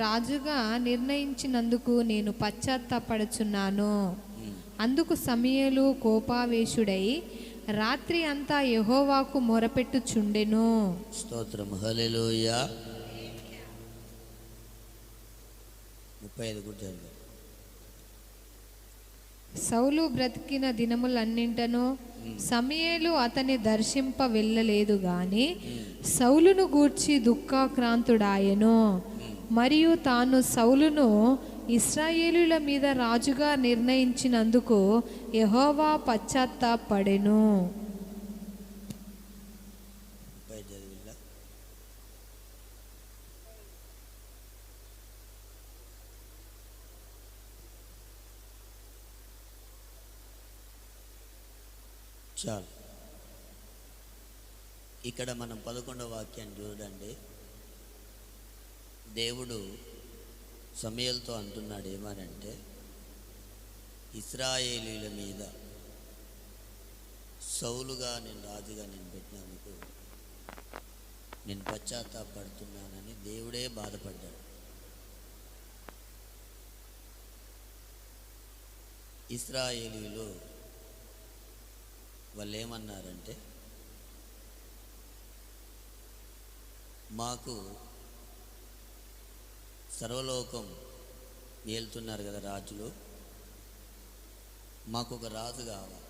రాజుగా నిర్ణయించినందుకు నేను పశ్చాత్తాపడుచున్నాను. అందుకు సమూయేలు కోపావేశుడై రాత్రి అంతా యెహోవాకు మొరపెట్టుచుండెను. స్తోత్రం. హల్లెలూయా. 35 కూడా చదువు. సౌలు బ్రతికిన దినములన్నింటను సమూయేలు అతన్ని దర్శింప వెళ్ళలేదు గాని సౌలును గూర్చి దుఃఖాక్రాంతుడాయెను. మరియు తాను సౌలును ఇశ్రాయేలుల మీద రాజుగా నిర్ణయించినందుకు యెహోవా పశ్చాత్తాపడెను. చాలు. ఇక్కడ మనం 11వ వాక్యాన్ని చూడండి. దేవుడు సమూయేలుతో అంటున్నాడు ఏమనంటే, ఇశ్రాయేలీల మీద సౌలుగా నేను రాజుగా నేను పెట్టినందుకు నేను పశ్చాత్తాపడుతున్నానని దేవుడే బాధపడ్డాడు. ఇశ్రాయేలీలు వాళ్ళు ఏమన్నారంటే, మాకు సర్వలోకం ఏలుతున్నారు కదా రాజులు, మాకు ఒక రాజు కావాలి.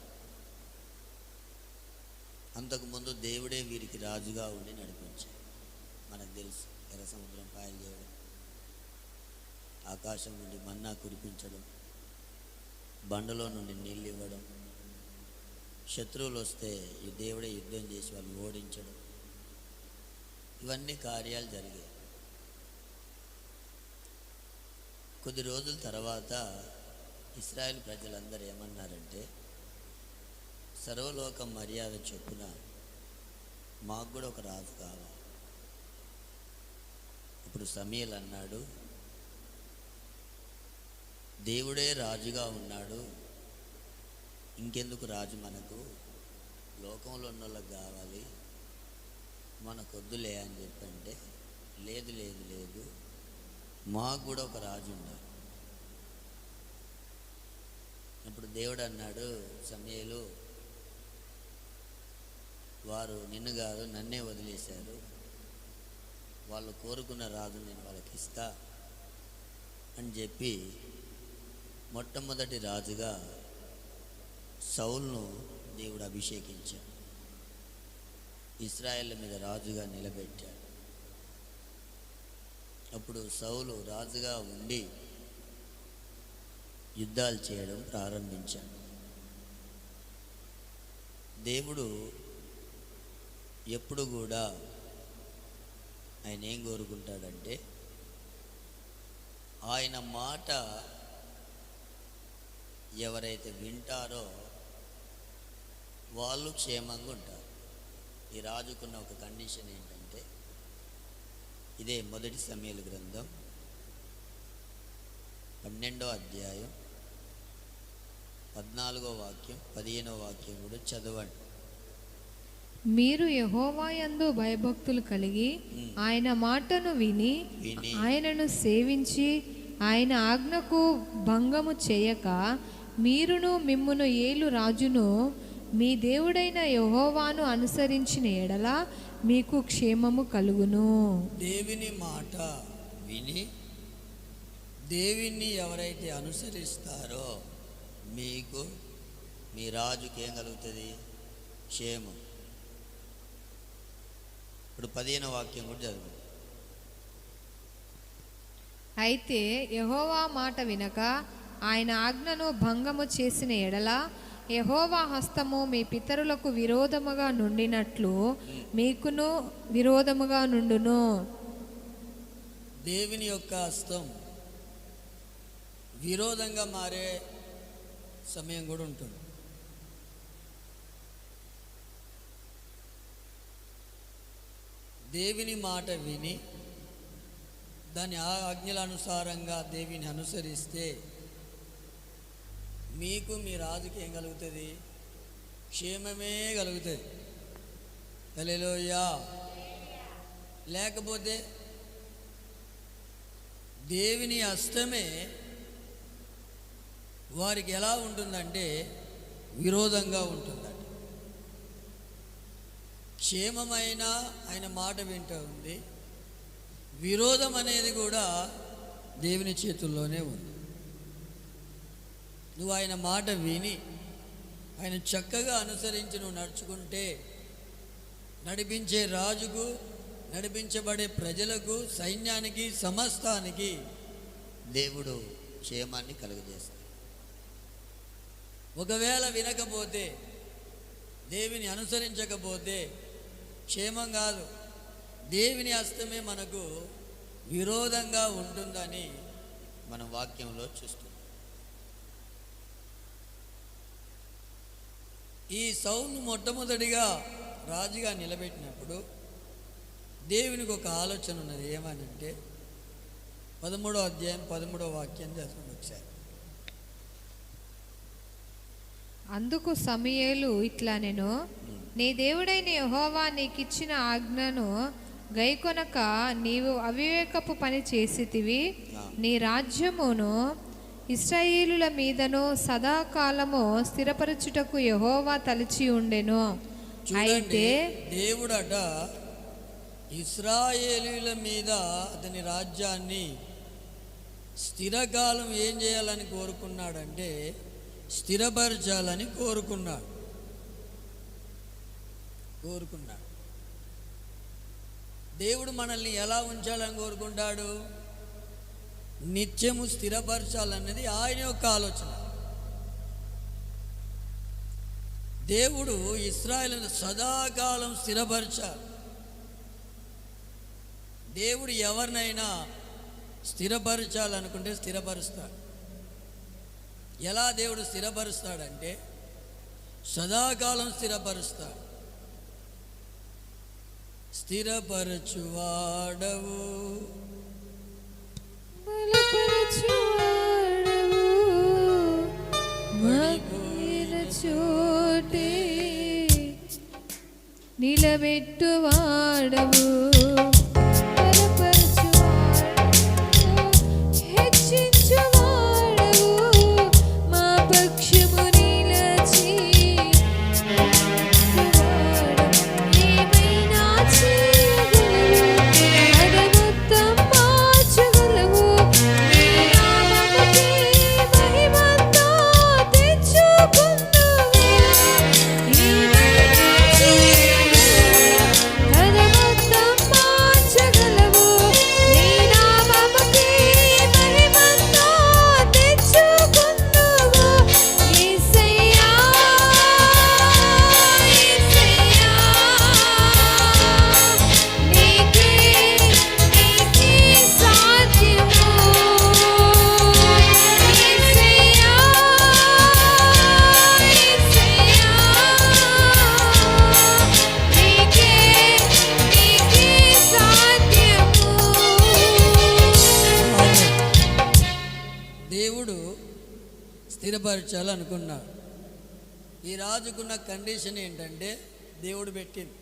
అంతకుముందు దేవుడే వీరికి రాజుగా ఉండి నడిపించాడు. మనకు తెలుసు, ఎర్ర సముద్రం పాయలు చేయడం, ఆకాశం నుండి మన్నా కురిపించడం, బండలో నుండి నీళ్ళు ఇవ్వడం, శత్రువులు వస్తే ఈ దేవుడే యుద్ధం చేసి వాళ్ళు ఓడించడం, ఇవన్నీ కార్యాలు జరిగాయి. కొద్ది రోజుల తర్వాత ఇశ్రాయేల్ ప్రజలందరూ ఏమన్నారంటే, సర్వలోక మర్యాద చొప్పున మాకు కూడా ఒక రాజు కావాలి. ఇప్పుడు సమూయేలు అన్నాడు, దేవుడే రాజుగా ఉన్నాడు, ఇంకెందుకు రాజు మనకు, లోకంలో ఉన్న వాళ్ళకి కావాలి, మనకొద్దులే అని చెప్పంటే, లేదు లేదు లేదు మాకు కూడా ఒక రాజు ఉండాలి. ఇప్పుడు దేవుడు అన్నాడు, సమూయేలు వారు నిన్ను కాదు నన్నే వదిలేశారు, వాళ్ళు కోరుకున్న రాజు నేను వాళ్ళకి ఇస్తా అని చెప్పి మొట్టమొదటి రాజుగా సౌలును దేవుడు అభిషేకించాడు, ఇశ్రాయేల్ మీద రాజుగా నిలబెట్టాడు. అప్పుడు సౌలు రాజుగా ఉండి యుద్ధాలు చేయడం ప్రారంభించాడు. దేవుడు ఎప్పుడు కూడా ఆయన ఏం కోరుకుంటాడంటే, ఆయన మాట ఎవరైతే వింటారో వాళ్ళు క్షేమంగా ఉంటారు. ఈ రాజుకున్న ఒక కండిషన్ ఏంటంటే, ఇదే మొదటి సమూయేలు గ్రంథం 12వ అధ్యాయం 14వ వాక్యం 15వ వాక్యం కూడా చదవండి. మీరు యెహోవా యందు భయభక్తులు కలిగి ఆయన మాటను విని ఆయనను సేవించి ఆయన ఆజ్ఞకు భంగము చేయక మీరును మిమ్మును ఏలు రాజును మీ దేవుడైన యెహోవాను అనుసరించిన ఎడల మీకు క్షేమము కలుగును. దేవుని మాట విని దేవుని ఎవరైతే అనుసరిస్తారో మీకు మీ రాజుకి ఏం కలుగుతుంది, క్షేమం. ఇప్పుడు 15వ వాక్యం కూడా చదువు. అయితే యెహోవా మాట వినక ఆయన ఆజ్ఞను భంగము చేసిన ఎడల యెహోవా హస్తము మీ పితరులకు విరోధముగా నుండినట్లు మీకును విరోధముగా నుండును. దేవుని యొక్క హస్తం విరోధంగా మారే సమయం కూడా ఉంటుంది. దేవుని మాట విని దాని ఆజ్ఞల అనుసారంగా దేవుని అనుసరిస్తే మీకు మీ రాజుకి ఏం కలుగుతుంది, క్షేమమే కలుగుతుంది. హల్లెలూయా. లేకపోతే దేవుని హస్తమే వారికి ఎలా ఉంటుందంటే విరోధంగా ఉంటుందంట. క్షేమమైన ఆయన మాట వింటూ ఉంది, విరోధం అనేది కూడా దేవుని చేతుల్లోనే ఉంది. నువ్వు ఆయన మాట విని ఆయన చక్కగా అనుసరించి నువ్వు నడుచుకుంటే నడిపించే రాజుకు, నడిపించబడే ప్రజలకు, సైన్యానికి, సమస్తానికి దేవుడు క్షేమాన్ని కలుగజేస్తాడు. ఒకవేళ వినకపోతే, దేవుని అనుసరించకపోతే క్షేమం కాదు, దేవుని హస్తమే మనకు విరోధంగా ఉంటుందని మనం వాక్యంలో చూస్తున్నాం. ఈ సౌలును మొట్టమొదటిగా రాజుగా నిలబెట్టినప్పుడు దేవునికి ఒక ఆలోచన ఉన్నది. ఏమనంటే 13వ అధ్యాయం 13వ వాక్యం చదవండి ఒకసారి. అందుకు సమూయేలు ఇట్లా నేను నీ దేవుడైన యెహోవా నీకిచ్చిన ఆజ్ఞను గైకొనక నీవు అవివేకపు పని చేసితివి. నీ రాజ్యమును ఇశ్రాయేలుల మీదను సదాకాలము స్థిరపరచుటకు యెహోవా తలచి ఉండెను. అయితే దేవుడట ఇశ్రాయేలీయుల మీద అతని రాజ్యాన్ని స్థిరకాలం ఏం చేయాలని కోరుకున్నాడంటే స్థిరపరచాలని కోరుకున్నాడు. దేవుడు మనల్ని ఎలా ఉంచాలని కోరుకుంటాడు? నిత్యము స్థిరపరచాలన్నది ఆయన యొక్క ఆలోచన. దేవుడు ఇశ్రాయేలును సదాకాలం స్థిరపరచాలి. దేవుడు ఎవరినైనా స్థిరపరచాలనుకుంటే స్థిరపరుస్తాడు. ఎలా దేవుడు స్థిరపరుస్తాడంటే సదాకాలం స్థిరపరుస్తాడు. స్థిరపరచువాడవు, చోటే నిలబెట్టువాడవు, హెచ్చించువాడవు, మా పక్షము నిలచి ఏమైనా చేయగలవు, అదనొత్తం మార్చగలవు, నీ నామముకే మహిమంతా తెచ్చుకుందువు. ఏమైనా చేయగలవు, అదనొత్తం మార్చగలవు, నీ నామముకే మహిమంతా తెచ్చుకుందువు. యేసయ్యా, యేసయ్యా, నీకే సాధ్యము. యేసయ్యా, యేసయ్యా, నీకే సాధ్యము. దేవుడు స్థిరపరచాలనుకున్నాడు. ఈ రాజుకున్న కండిషన్ ఏంటంటే దేవుడు పెట్టింది,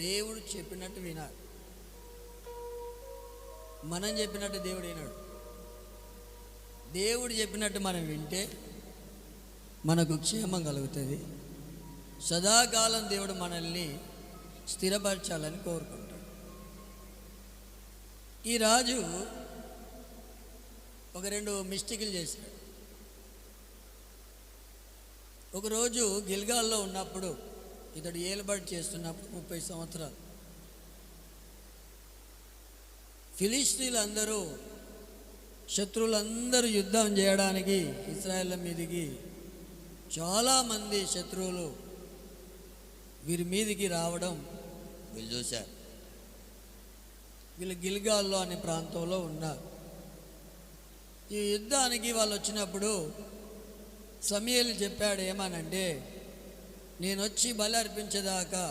దేవుడు చెప్పినట్టు వినాలి. మనం చెప్పినట్టు దేవుడు వినాడు. దేవుడు చెప్పినట్టు మనం వింటే మనకు క్షేమం కలుగుతుంది. సదాకాలం దేవుడు మనల్ని స్థిరపరచాలని కోరుకుంటాడు. ఈ రాజు ఒక 2 మిస్టేకులు చేశాడు. ఒకరోజు గిల్గాల్లో ఉన్నప్పుడు, ఇతడు ఏలుబడి చేస్తున్నప్పుడు 30 సంవత్సరాలు, ఫిలిష్తీయులందరూ, శత్రువులందరూ యుద్ధం చేయడానికి ఇశ్రాయేళ్ల మీదికి చాలామంది శత్రువులు వీరి మీదికి రావడం వీళ్ళు చూశారు. వీళ్ళు గిల్గాల్లో అనే ప్రాంతంలో ఉన్నారు. ఈ యుద్ధానికి వాళ్ళు వచ్చినప్పుడు సమూయేలు చెప్పాడు ఏమనంటే, నేను వచ్చి బలి అర్పించేదాకా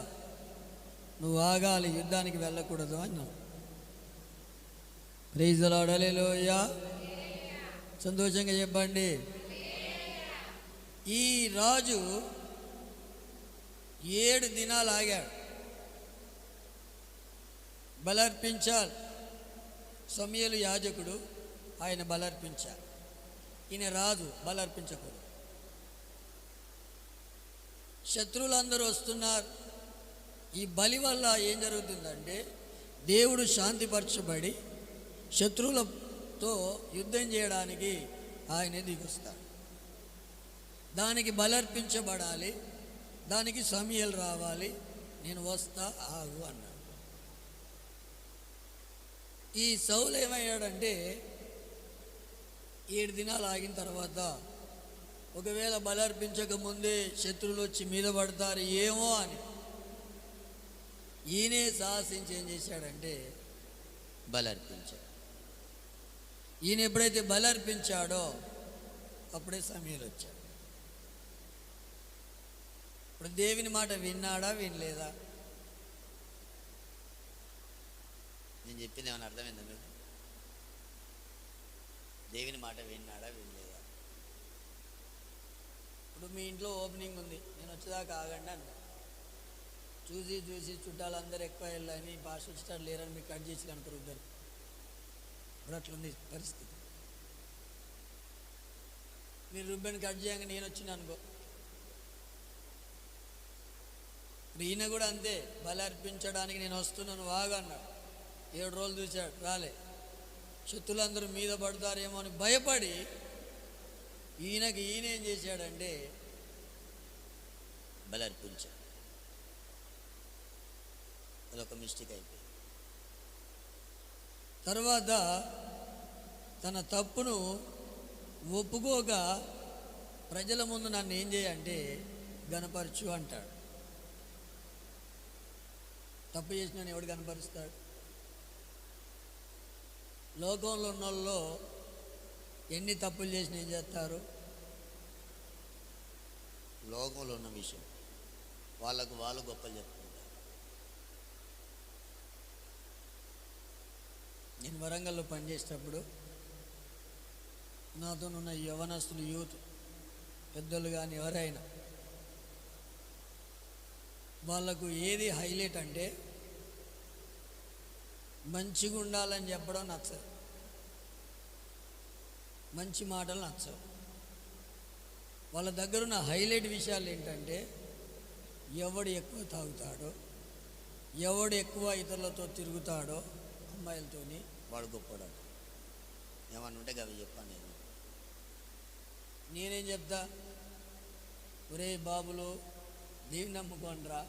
నువ్వు ఆగాలి, యుద్ధానికి వెళ్ళకూడదు అన్నాడు. ప్రైజ్ ది లార్డ్, హల్లెలూయా. సంతోషంగా చెప్పండి. ఈ రాజు 7 దినాలు ఆగాడు. బలర్పించాలి, సమూయేలు యాజకుడు, ఆయన బలర్పించారు. ఈయన రాజు, బలర్పించకూడదు. శత్రువులందరూ వస్తున్నారు. ఈ బలి వల్ల ఏం జరుగుతుందంటే దేవుడు శాంతిపరచబడి శత్రువులతో యుద్ధం చేయడానికి ఆయన దిగొస్తాడు. దానికి బలర్పించబడాలి, దానికి సమూయేలు రావాలి. నేను వస్తా, ఆగు అన్నాడు. ఈ సౌలు ఏమయ్యాడంటే 7 దినాలు ఆగిన తర్వాత ఒకవేళ బలర్పించక ముందే శత్రువులు వచ్చి మీద పడతారు ఏమో అని ఈయనే సాహసించి ఏం చేశాడంటే బలర్పించాడు. ఈయన ఎప్పుడైతే బలర్పించాడో అప్పుడే సమూయేలు వచ్చాడు. ఇప్పుడు దేవుని మాట విన్నాడా, వినలేదా? నేను చెప్పింది ఏమైనా అర్థమైందా మీకు? దేవుని మాట విన్నాడా, వినలేదా? ఇప్పుడు మీ ఇంట్లో ఓపెనింగ్ ఉంది, నేను వచ్చేదాకా ఆగండి అన్న. చూసి చూసి చుట్టాలందరూ ఎక్కువ వెళ్ళని భాష వచ్చేటారు లేరని మీకు కట్ చేసి అనుకోరు ఇద్దరు. ఇప్పుడు అట్లుంది పరిస్థితి. మీరు రుబ్బెన్ కట్ చేయంగా నేను వచ్చిన అనుకో. ఇప్పుడు ఈయన కూడా అంతే, బలి అర్పించడానికి నేను వస్తున్నాను వాగా అన్నాడు. 7 రోజులు చూశాడు, రాలే. శత్రులందరూ మీద పడతారేమో అని భయపడి ఈయన ఏం చేశాడంటే బలర్పించాడు. అదొక మిస్టేక్ అయిపోయింది. తర్వాత తన తప్పును ఒప్పుకోగా ప్రజల ముందు నన్ను ఏం చేయంటే గనపరచు అంటాడు. తప్పు చేసిన ఎవడు కనపరుస్తాడు? లోకంలో ఉన్న వాళ్ళు ఎన్ని తప్పులు చేసినా ఏం చేస్తారు? లోకంలో ఉన్న విషయం వాళ్ళకు వాళ్ళు గొప్పలు చెప్పుకుంటారు. నేను వరంగల్లో పనిచేసేటప్పుడు నాతో ఉన్న యవనస్తులు, యూత్, పెద్దలు కానీ ఎవరైనా వాళ్ళకు ఏది హైలైట్ అంటే మంచిగా ఉండాలని చెప్పడం నచ్చదు, మంచి మాటలు నచ్చవు. వాళ్ళ దగ్గర ఉన్న హైలైట్ విషయాలు ఏంటంటే ఎవడు ఎక్కువ తాగుతాడో, ఎవడు ఎక్కువ ఇతరులతో తిరుగుతాడో అమ్మాయిలతోని వాడు గొప్పవాడు. ఏమన్నా ఉంటే అవి చెప్పాను. నేనేం చెప్తా, ఒరే బాబులు దేవుని నమ్ముకోండిరా,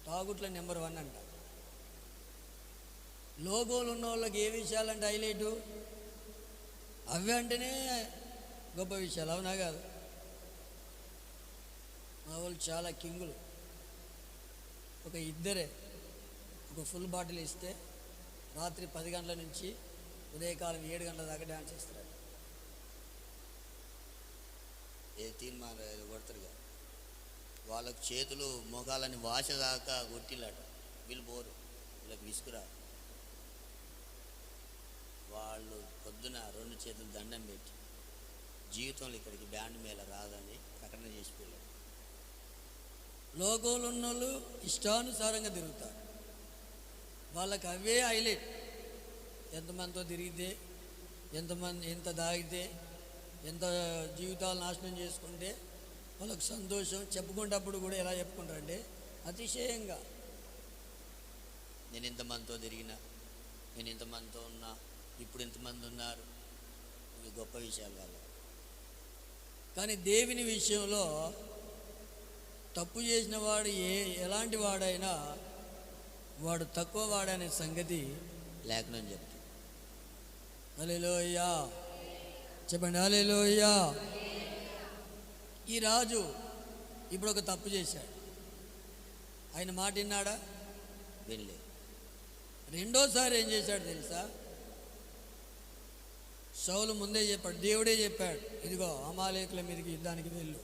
తాగుట్ల నెంబర్ 1 అంట. లోగోలు ఉన్న వాళ్ళకి ఏ విషయాలంటే హైలైటు అవి అంటేనే గొప్ప విషయాలు, అవునా కాదు? మా వాళ్ళు చాలా కింగులు. ఒక ఇద్దరే ఒక ఫుల్ బాటిల్ ఇస్తే రాత్రి 10 గంటల నుంచి ఉదయకాలం 7 గంటల దాకా డ్యాన్స్ చేస్తారు. ఏ తీర్మానం కొడతారుగా, వాళ్ళకు చేతులు మొఖాలని వాస దాకా కొట్టిల్లట. వీళ్ళు పోరు, వీళ్ళకి విసుకురా. వాళ్ళు పొద్దున 2 చేతులు దండం పెట్టి జీవితంలో ఇక్కడికి బ్యాండ్ మేళ రాదని ప్రకటన చేసిపోయారు. లోకంలో ఉన్న వాళ్ళు ఇష్టానుసారంగా తిరుగుతారు. వాళ్ళకి అవే హైలైట్. ఎంతమందితో తిరిగితే, ఎంత దాగితే, ఎంత జీవితాలు నాశనం చేసుకుంటే వాళ్ళకు సంతోషం. చెప్పుకునేటప్పుడు కూడా ఎలా చెప్పుకుంటారంటే అతిశయంగా, నేను ఇంతమందితో తిరిగినా, నేను ఇంతమందితో ఉన్నా, ఇప్పుడు ఇంతమంది ఉన్నారు. ఇవి గొప్ప విషయాలు వాళ్ళు. కానీ దేవుని విషయంలో తప్పు చేసిన వాడు ఎలాంటి వాడైనా వాడు తక్కువ వాడనే సంగతి లేఖనం చెప్తుంది. హల్లెలూయా చెప్పండి, హల్లెలూయా. ఈ రాజు ఇప్పుడు ఒక తప్పు చేశాడు. ఆయన మాట విన్నాడా? వెళ్ళే రెండోసారి ఏం చేశాడు తెలుసా? సౌలు ముందే చెప్పాడు, దేవుడే చెప్పాడు, ఇదిగో అమాలేకుల మీదకి యుద్ధానికి వెళ్ళు.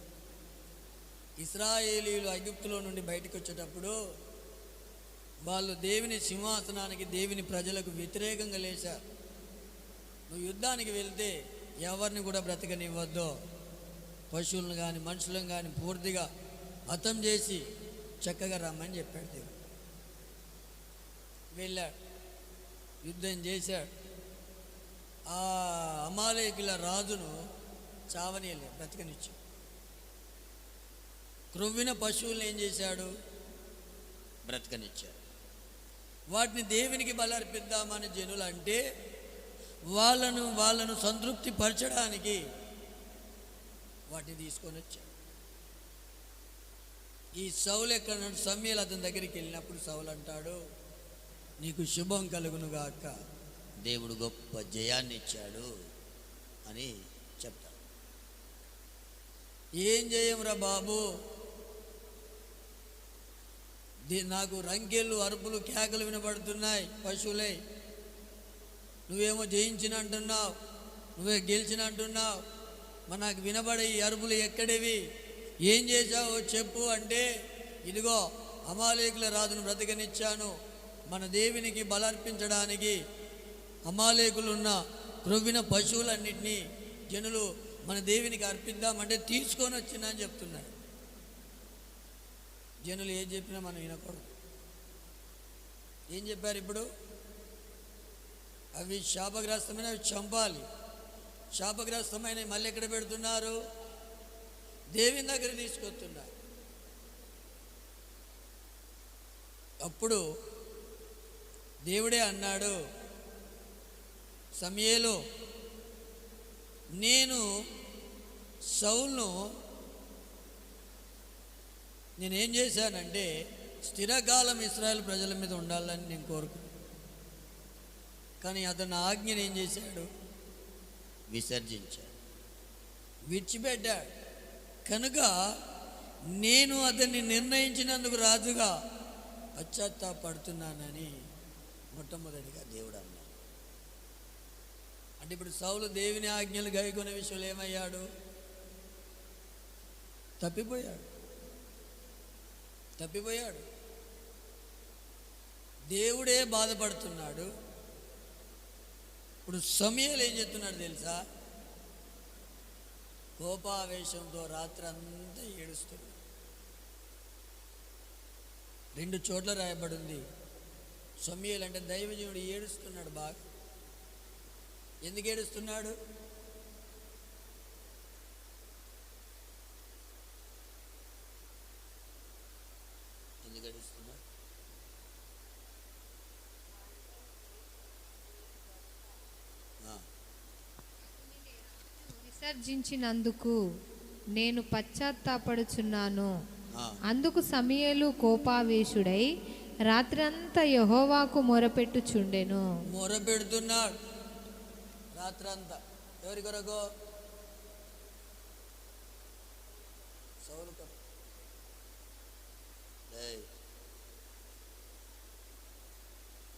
ఇశ్రాయేలీయులు ఐగుప్తులో నుండి బయటకు వచ్చేటప్పుడు వాళ్ళు దేవుని సింహాసనానికి, దేవుని ప్రజలకు వ్యతిరేకంగా లేచారు. నువ్వు యుద్ధానికి వెళ్తే ఎవరిని కూడా బ్రతకనివ్వద్దు, పశువులను కానీ మనుషులను కానీ పూర్తిగా హతం చేసి చక్కగా రమ్మని చెప్పాడు దేవుడు. వెళ్ళాడు, యుద్ధం చేశాడు. ఆ అమాలేకుల రాజును చావనీయలే, బ్రతకనిచ్చాడు. క్రొవ్విన పశువులను ఏం చేశాడు? బ్రతకనిచ్చాడు. వాటిని దేవునికి బలర్పిద్దామని జనులు అంటే వాళ్ళను సంతృప్తి పరచడానికి వాటిని తీసుకొని వచ్చాడు. ఈ సౌలు ఎక్కడ సమూయేలు అతని దగ్గరికి వెళ్ళినప్పుడు సౌలు అంటాడు, నీకు శుభం కలుగును గాక, దేవుడు గొప్ప జయాన్ని ఇచ్చాడు అని చెప్తాడు. ఏం చేయంరా బాబు, నాకు రంకెళ్ళు, అరుపులు, కేకలు వినబడుతున్నాయి పశువులై. నువ్వేమో జయించిన అంటున్నావు, నువ్వే గెలిచిన అంటున్నావు, మరి నాకు వినబడే ఈ అరుపులు ఎక్కడివి, ఏం చేశావో చెప్పు అంటే, ఇదిగో అమాలేకుల రాజును బ్రతకనిచ్చాను, మన దేవునికి బలర్పించడానికి అమాలేకులున్న క్రొవ్విన పశువులన్నింటినీ జనులు మన దేవునికి అర్పిద్దామంటే తీసుకొని వచ్చినా అని చెప్తున్నాడు. జనులు ఏం చెప్పినా మనం వినకూడదు. ఏం చెప్పారు ఇప్పుడు? అవి శాపగ్రస్తమైన, అవి చంపాలి. శాపగ్రస్తమైన మళ్ళీ ఎక్కడ పెడుతున్నారు? దేవుని దగ్గర తీసుకొస్తున్నారు. అప్పుడు దేవుడే అన్నాడు, సమూయేలు, నేను సౌలును నేనేం చేశానంటే స్థిరకాలం ఇశ్రాయేలు ప్రజల మీద ఉండాలని నేను కోరుకున్నాను. కానీ అతను ఆజ్ఞను ఏం చేశాడు? విసర్జించాడు, విడిచిపెట్టాడు. కనుక నేను అతన్ని నిర్ణయించినందుకు రాజుగా పశ్చాత్తాపడుతున్నానని మొట్టమొదటిగా దేవుడు అన్నాడు. అంటే ఇప్పుడు సౌలు దేవుని ఆజ్ఞలు గైకొనే విషయంలో ఏమయ్యాడు? తప్పిపోయాడు. దేవుడే బాధపడుతున్నాడు. ఇప్పుడు సమూయేలు ఏం చెప్తున్నాడు తెలుసా? కోపావేశంతో రాత్రి అంతా ఏడుస్తున్నాడు. 2 చోట్ల రాయబడింది. సమూయేలు అంటే దైవజనుడు ఏడుస్తున్నాడు బాగా. ఎందుకు ఏడుస్తున్నాడు? ఎందుకు ఏడుస్తున్నాడు? విసర్జించినందుకు నేను పశ్చాత్తాపడుచున్నాను. అందుకు సమూయేలు కోపావేశుడై రాత్రంతా యెహోవాకు మొరపెట్టుచుండెను. మొరపెడుతున్నాడు రాత్రంతా. ఎవరి కొరకు? సౌలు కొరకు.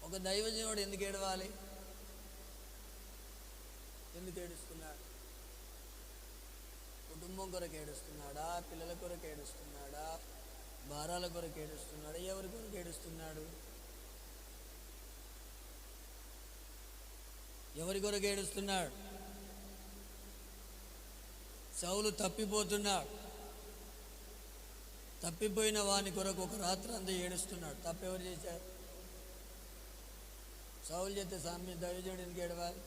ఒక దైవజనుడు ఎందుకు ఏడవాలి? ఎందుకు ఏడుస్తున్నాడు? కుటుంబం కొరకు ఏడుస్తున్నాడా? పిల్లల కొరకు ఏడుస్తున్నాడా? భారాల కొరకు ఏడుస్తున్నాడా? ఎవరి కొరకు ఏడుస్తున్నాడు? ఎవరి కొరకు ఏడుస్తున్నాడు? సౌలు తప్పిపోతున్నాడు. తప్పిపోయిన వాని కొరకు ఒక రాత్రి అంతా ఏడుస్తున్నాడు. తప్పెవరు చేశారు? సౌలు చేస్తే దైవజనుడు ఎందుకు ఏడవాలి?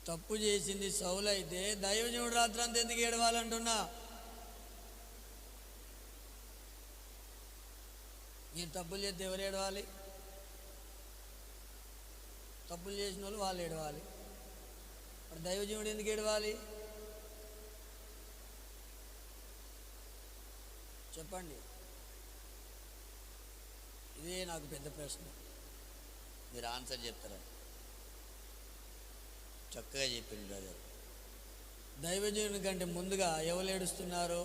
తప్పు చేసింది సౌలు అయితే దైవజనుడు రాత్రి అంతా ఎందుకు ఏడవాలంటున్నా? మీరు తప్పులు చేస్తే ఎవరు ఏడవాలి? తప్పులు చేసిన వాళ్ళు ఏడవాలి. మరి దైవజనుడు ఎందుకు ఏడవాలి? చెప్పండి. ఇదే నాకు పెద్ద ప్రశ్న. మీరు ఆన్సర్ చెప్తారా? చక్కగా చెప్పింది బ్రదర్. దైవజనుడి కంటే ముందుగా ఎవరు ఏడుస్తున్నారు?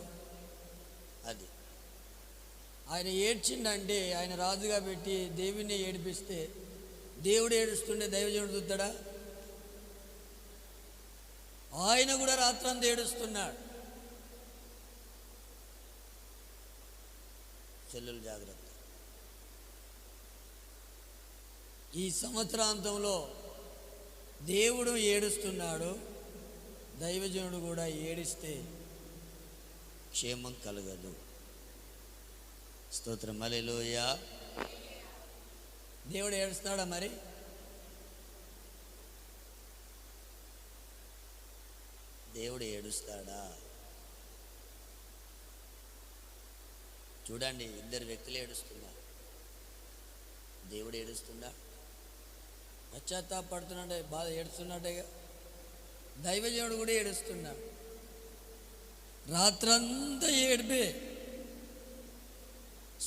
అది ఆయన ఏడ్చిండంటే ఆయన రాజుగా పెట్టి దేవుణ్ణి ఏడిపిస్తే దేవుడు ఏడుస్తుండే దైవజనుడు చూస్తాడా? ఆయన కూడా రాత్రంతా ఏడుస్తున్నాడు. చెల్లులు జాగ్రత్త. ఈ సంవత్సరాంతంలో దేవుడు ఏడుస్తున్నాడు, దైవజనుడు కూడా ఏడిస్తే క్షేమం కలగదు. స్తోత్రం. హల్లెలూయా. దేవుడు ఏడుస్తాడా మరి? దేవుడు ఏడుస్తాడా? చూడండి, ఇద్దరు వ్యక్తులు ఏడుస్తున్నారు. దేవుడు ఏడుస్తుందా? పశ్చాత్తాపడుతున్నాడే, బాధ ఏడుస్తున్నట్టేగా. దైవజనుడు కూడా ఏడుస్తున్నాడు. రాత్రంతా ఏడిపే.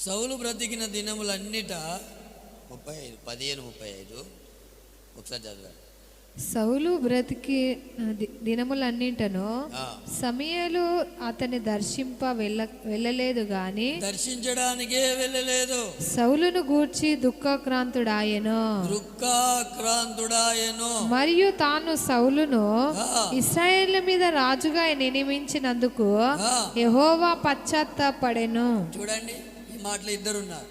సౌలు బ్రతికిన దినములన్నిట 15:35 ఒకసారి చదవండి. సౌలు బ్రతికి దినములన్నింటను ఆ. సమూయేలు అతన్ని వెళ్ళలేదు గాని దర్శించడానికే వెళ్ళలేదు. సౌలును గూర్చి దుఃఖాక్రాంతుడాయెను. మరియు తాను సౌలును ఇశ్రాయేలు మీద రాజుగా నియమించినందుకు యెహోవా పశ్చాత్తాపడెను. చూడండి, ఈ మాటలు ఇద్దరున్నారు.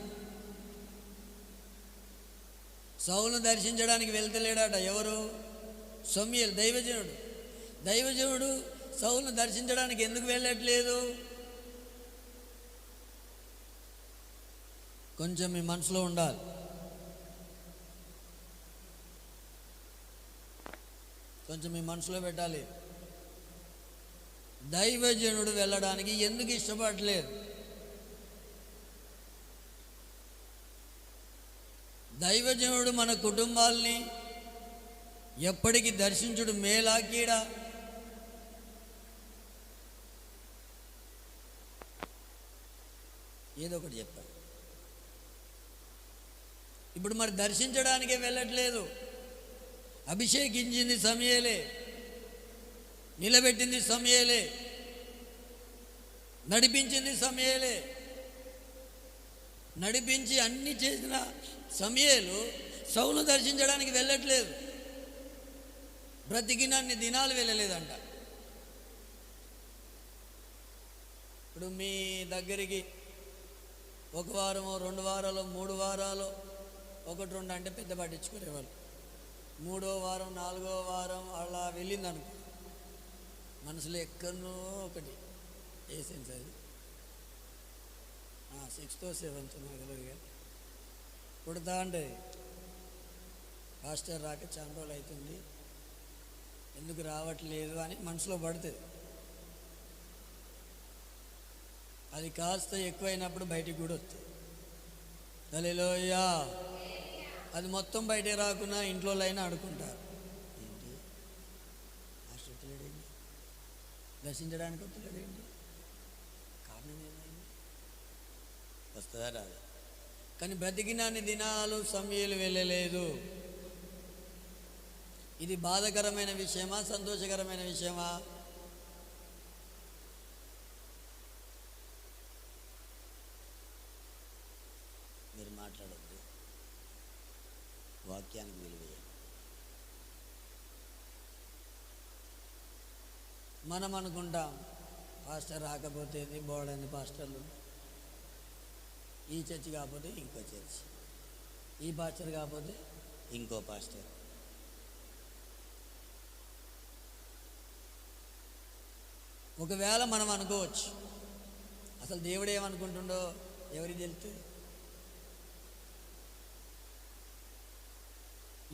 సౌలును దర్శించడానికి వెళ్తలేడట. ఎవరు? సమూయేలు, దైవజనుడు. దైవజనుడు సౌలును దర్శించడానికి ఎందుకు వెళ్ళట్లేదు? కొంచెం మీ మనసులో ఉండాలి. కొంచెం మీ మనసులో పెట్టాలి. దైవజనుడు వెళ్ళడానికి ఎందుకు ఇష్టపడలేదు? దైవజనుడు మన కుటుంబాల్ని ఎప్పటికీ దర్శించుడు మేలా కీడా? ఏదో ఒకటి చెప్పాడు. ఇప్పుడు మరి దర్శించడానికే వెళ్ళట్లేదు. అభిషేకించింది సమూయేలే, నిలబెట్టింది సమూయేలే, నడిపించింది సమూయేలే. నడిపించి అన్ని చేసిన సమూయేలు సౌలు దర్శించడానికి వెళ్ళట్లేదు. బ్రతికినన్ని దినాలు వెళ్ళలేదంట. ఇప్పుడు మీ దగ్గరికి 1 వారమో 2 వారాలు 3 వారాలు 1-2 అంటే పెద్ద పట్టించుకునేవాళ్ళు. 3వ వారం 4వ వారం అలా వెళ్ళిందనుకో, మనసులో ఎక్కడనో ఒకటి ఏ సెన్స్ అది 6th or 7th నాకు తెలియదు కానీ పుడతా అంటే పాస్టర్ రాక చాలా రోజులు అవుతుంది, ఎందుకు రావట్లేదు అని మనసులో పడుతుంది. అది కాస్త ఎక్కువైనప్పుడు బయటికి కూడా వస్తుంది. హల్లెలూయా. అది మొత్తం బయటికి రాకున్నా ఇంట్లో అయినా ఆడుకుంటారు. ఏంటి మాస్టర్ వస్తలేడేంటి? దర్శించడానికి వస్తలేడేంటి? కారణం ఏమైంది? వస్తుందా రాదా? కానీ బ్రతికినన్ని దినాలు సమూయేలు వెళ్ళలేదు. ఇది బాధాకరమైన విషయమా, సంతోషకరమైన విషయమా? మీరు మాట్లాడద్దు, వాక్యానికి విలువేయండి. మనం అనుకుంటాం పాస్టర్ రాకపోతే బోర్డని పాస్టర్లు, ఈ చర్చి కాకపోతే ఇంకో చర్చి, ఈ పాస్టర్ కాకపోతే ఇంకో పాస్టర్. ఒకవేళ మనం అనుకోవచ్చు, అసలు దేవుడు ఏమనుకుంటుండో ఎవరికి తెలుస్తుంది?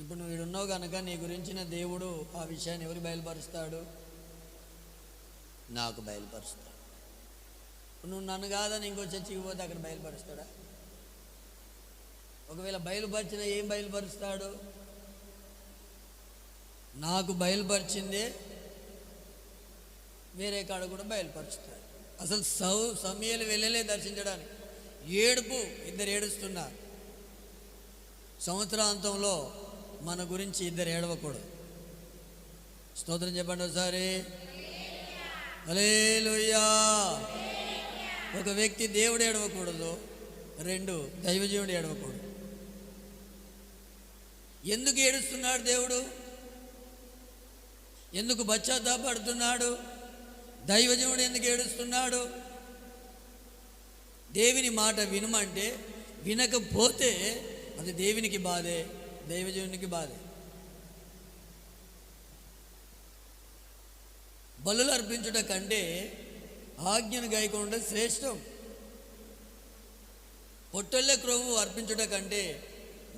ఇప్పుడు నువ్వు ఈడున్నావు కనుక నీ గురించిన దేవుడు ఆ విషయాన్ని ఎవరికి బయలుపరుస్తాడు? నాకు బయలుపరుస్తాడు. నువ్వు నన్ను కాదని ఇంకో చర్చికి పోతే అక్కడ బయలుపరుస్తాడా? ఒకవేళ బయలుపరిచినా ఏం బయలుపరుస్తాడు? నాకు బయలుపరిచిందే వేరే కాడ కూడా బయలుపరుస్తాడు. అసలు సమూయేలు వెళ్ళలే దర్శించడానికి. ఏడుపు, ఇద్దరు ఏడుస్తున్నారు. సంవత్సరాంతంలో మన గురించి ఇద్దరు ఏడవకూడదు. స్తోత్రం చెప్పండి ఒకసారి. హల్లెలూయా. ఒక వ్యక్తి దేవుడు ఏడవకూడదు, 2 దైవజనుడు ఏడవకూడదు. ఎందుకు ఏడుస్తున్నాడు దేవుడు? ఎందుకు పశ్చాత్తాపడుతున్నాడు? దైవజనుడు ఎందుకు ఏడుస్తున్నాడు? దేవుని మాట వినమంటే వినకపోతే అది దేవునికి బాధే, దైవజనునికి బాధే. బలులు అర్పించుట కంటే ఆజ్ఞను గైకొనుట శ్రేష్టం. పొట్టెళ్ళ క్రొవ్వు అర్పించుట కంటే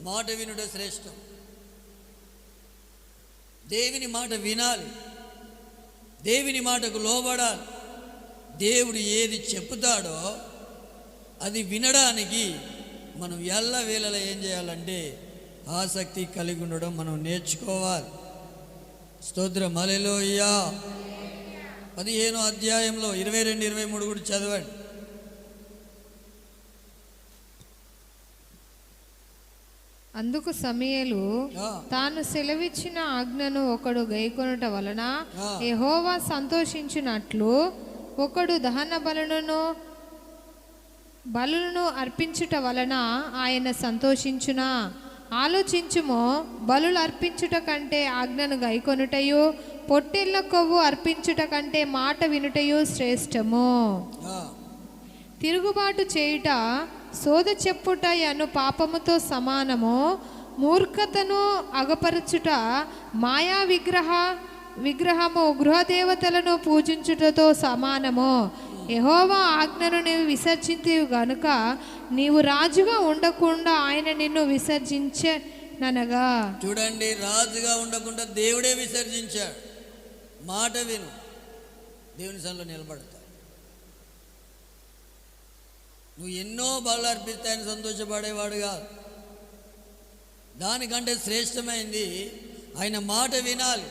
మాట వినుట శ్రేష్టం. దేవుని మాట వినాలి, దేవుని మాటకు లోబడాలి. దేవుడు ఏది చెప్తాడో అది వినడానికి మనం ఎల్లవేళలా ఏం చేయాలంటే ఆసక్తి కలిగి ఉండడం మనం నేర్చుకోవాలి. స్తోత్రం, హల్లెలూయా. 15వ అధ్యాయంలో 22, 23 కూడా చదవండి. అందుకు సమూయేలు తాను సెలవిచ్చిన ఆజ్ఞను ఒకడు గైకొనుట వలన యెహోవా సంతోషించినట్లు ఒకడు దహన బలులను అర్పించుట వలన ఆయన సంతోషించునా? ఆలోచించుము, బలులు అర్పించుట కంటే ఆజ్ఞను గైకొనుటయు పొట్టేళ్ల కొవ్వు అర్పించుట కంటే మాట వినుటయు శ్రేష్టము. తిరుగుబాటు చేయుట సోద చెప్పుట అను పాపముతో సమానము. మూర్ఖతను అగపరచుట మాయా విగ్రహము గృహదేవతలను పూజించుటతో సమానము. యెహోవా ఆజ్ఞను నీవు విసర్జించేవి గనుక నీవు రాజుగా ఉండకుండా ఆయన నిన్ను విసర్జించనగా. చూడండి, రాజుగా ఉండకుండా దేవుడే విసర్జించాడు. మాట విను, దేవుని సన్నిధిలో నిలబడతా. నువ్వు ఎన్నో బలు అర్పిస్తాయని సంతోషపడేవాడు కాదు. దానికంటే శ్రేష్టమైంది ఆయన మాట వినాలి,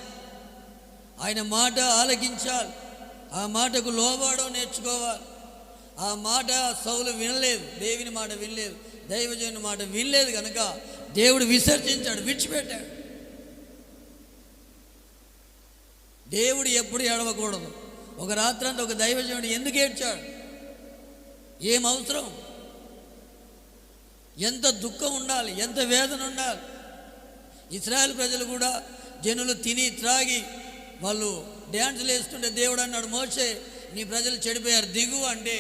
ఆయన మాట ఆలకించాలి, ఆ మాటకు లోబడడం నేర్చుకోవాలి. ఆ మాట సౌలు వినలేదు, దేవుని మాట వినలేదు, దైవజనుని మాట వినలేదు కనుక దేవుడు విసర్జించాడు, విడిచిపెట్టాడు. దేవుడు ఎప్పుడు ఏడవకూడదు. ఒక రాత్రంతా ఒక దైవజనుడు ఎందుకు ఏడ్చాడు? ఏం అవసరం? ఎంత దుఃఖం ఉండాలి, ఎంత వేదన ఉండాలి. ఇశ్రాయేల్ ప్రజలు కూడా జనులు తిని త్రాగి వాళ్ళు డ్యాన్సులు వేస్తుంటే దేవుడు అన్నాడు, మోషే నీ ప్రజలు చెడిపోయారు దిగు అంటే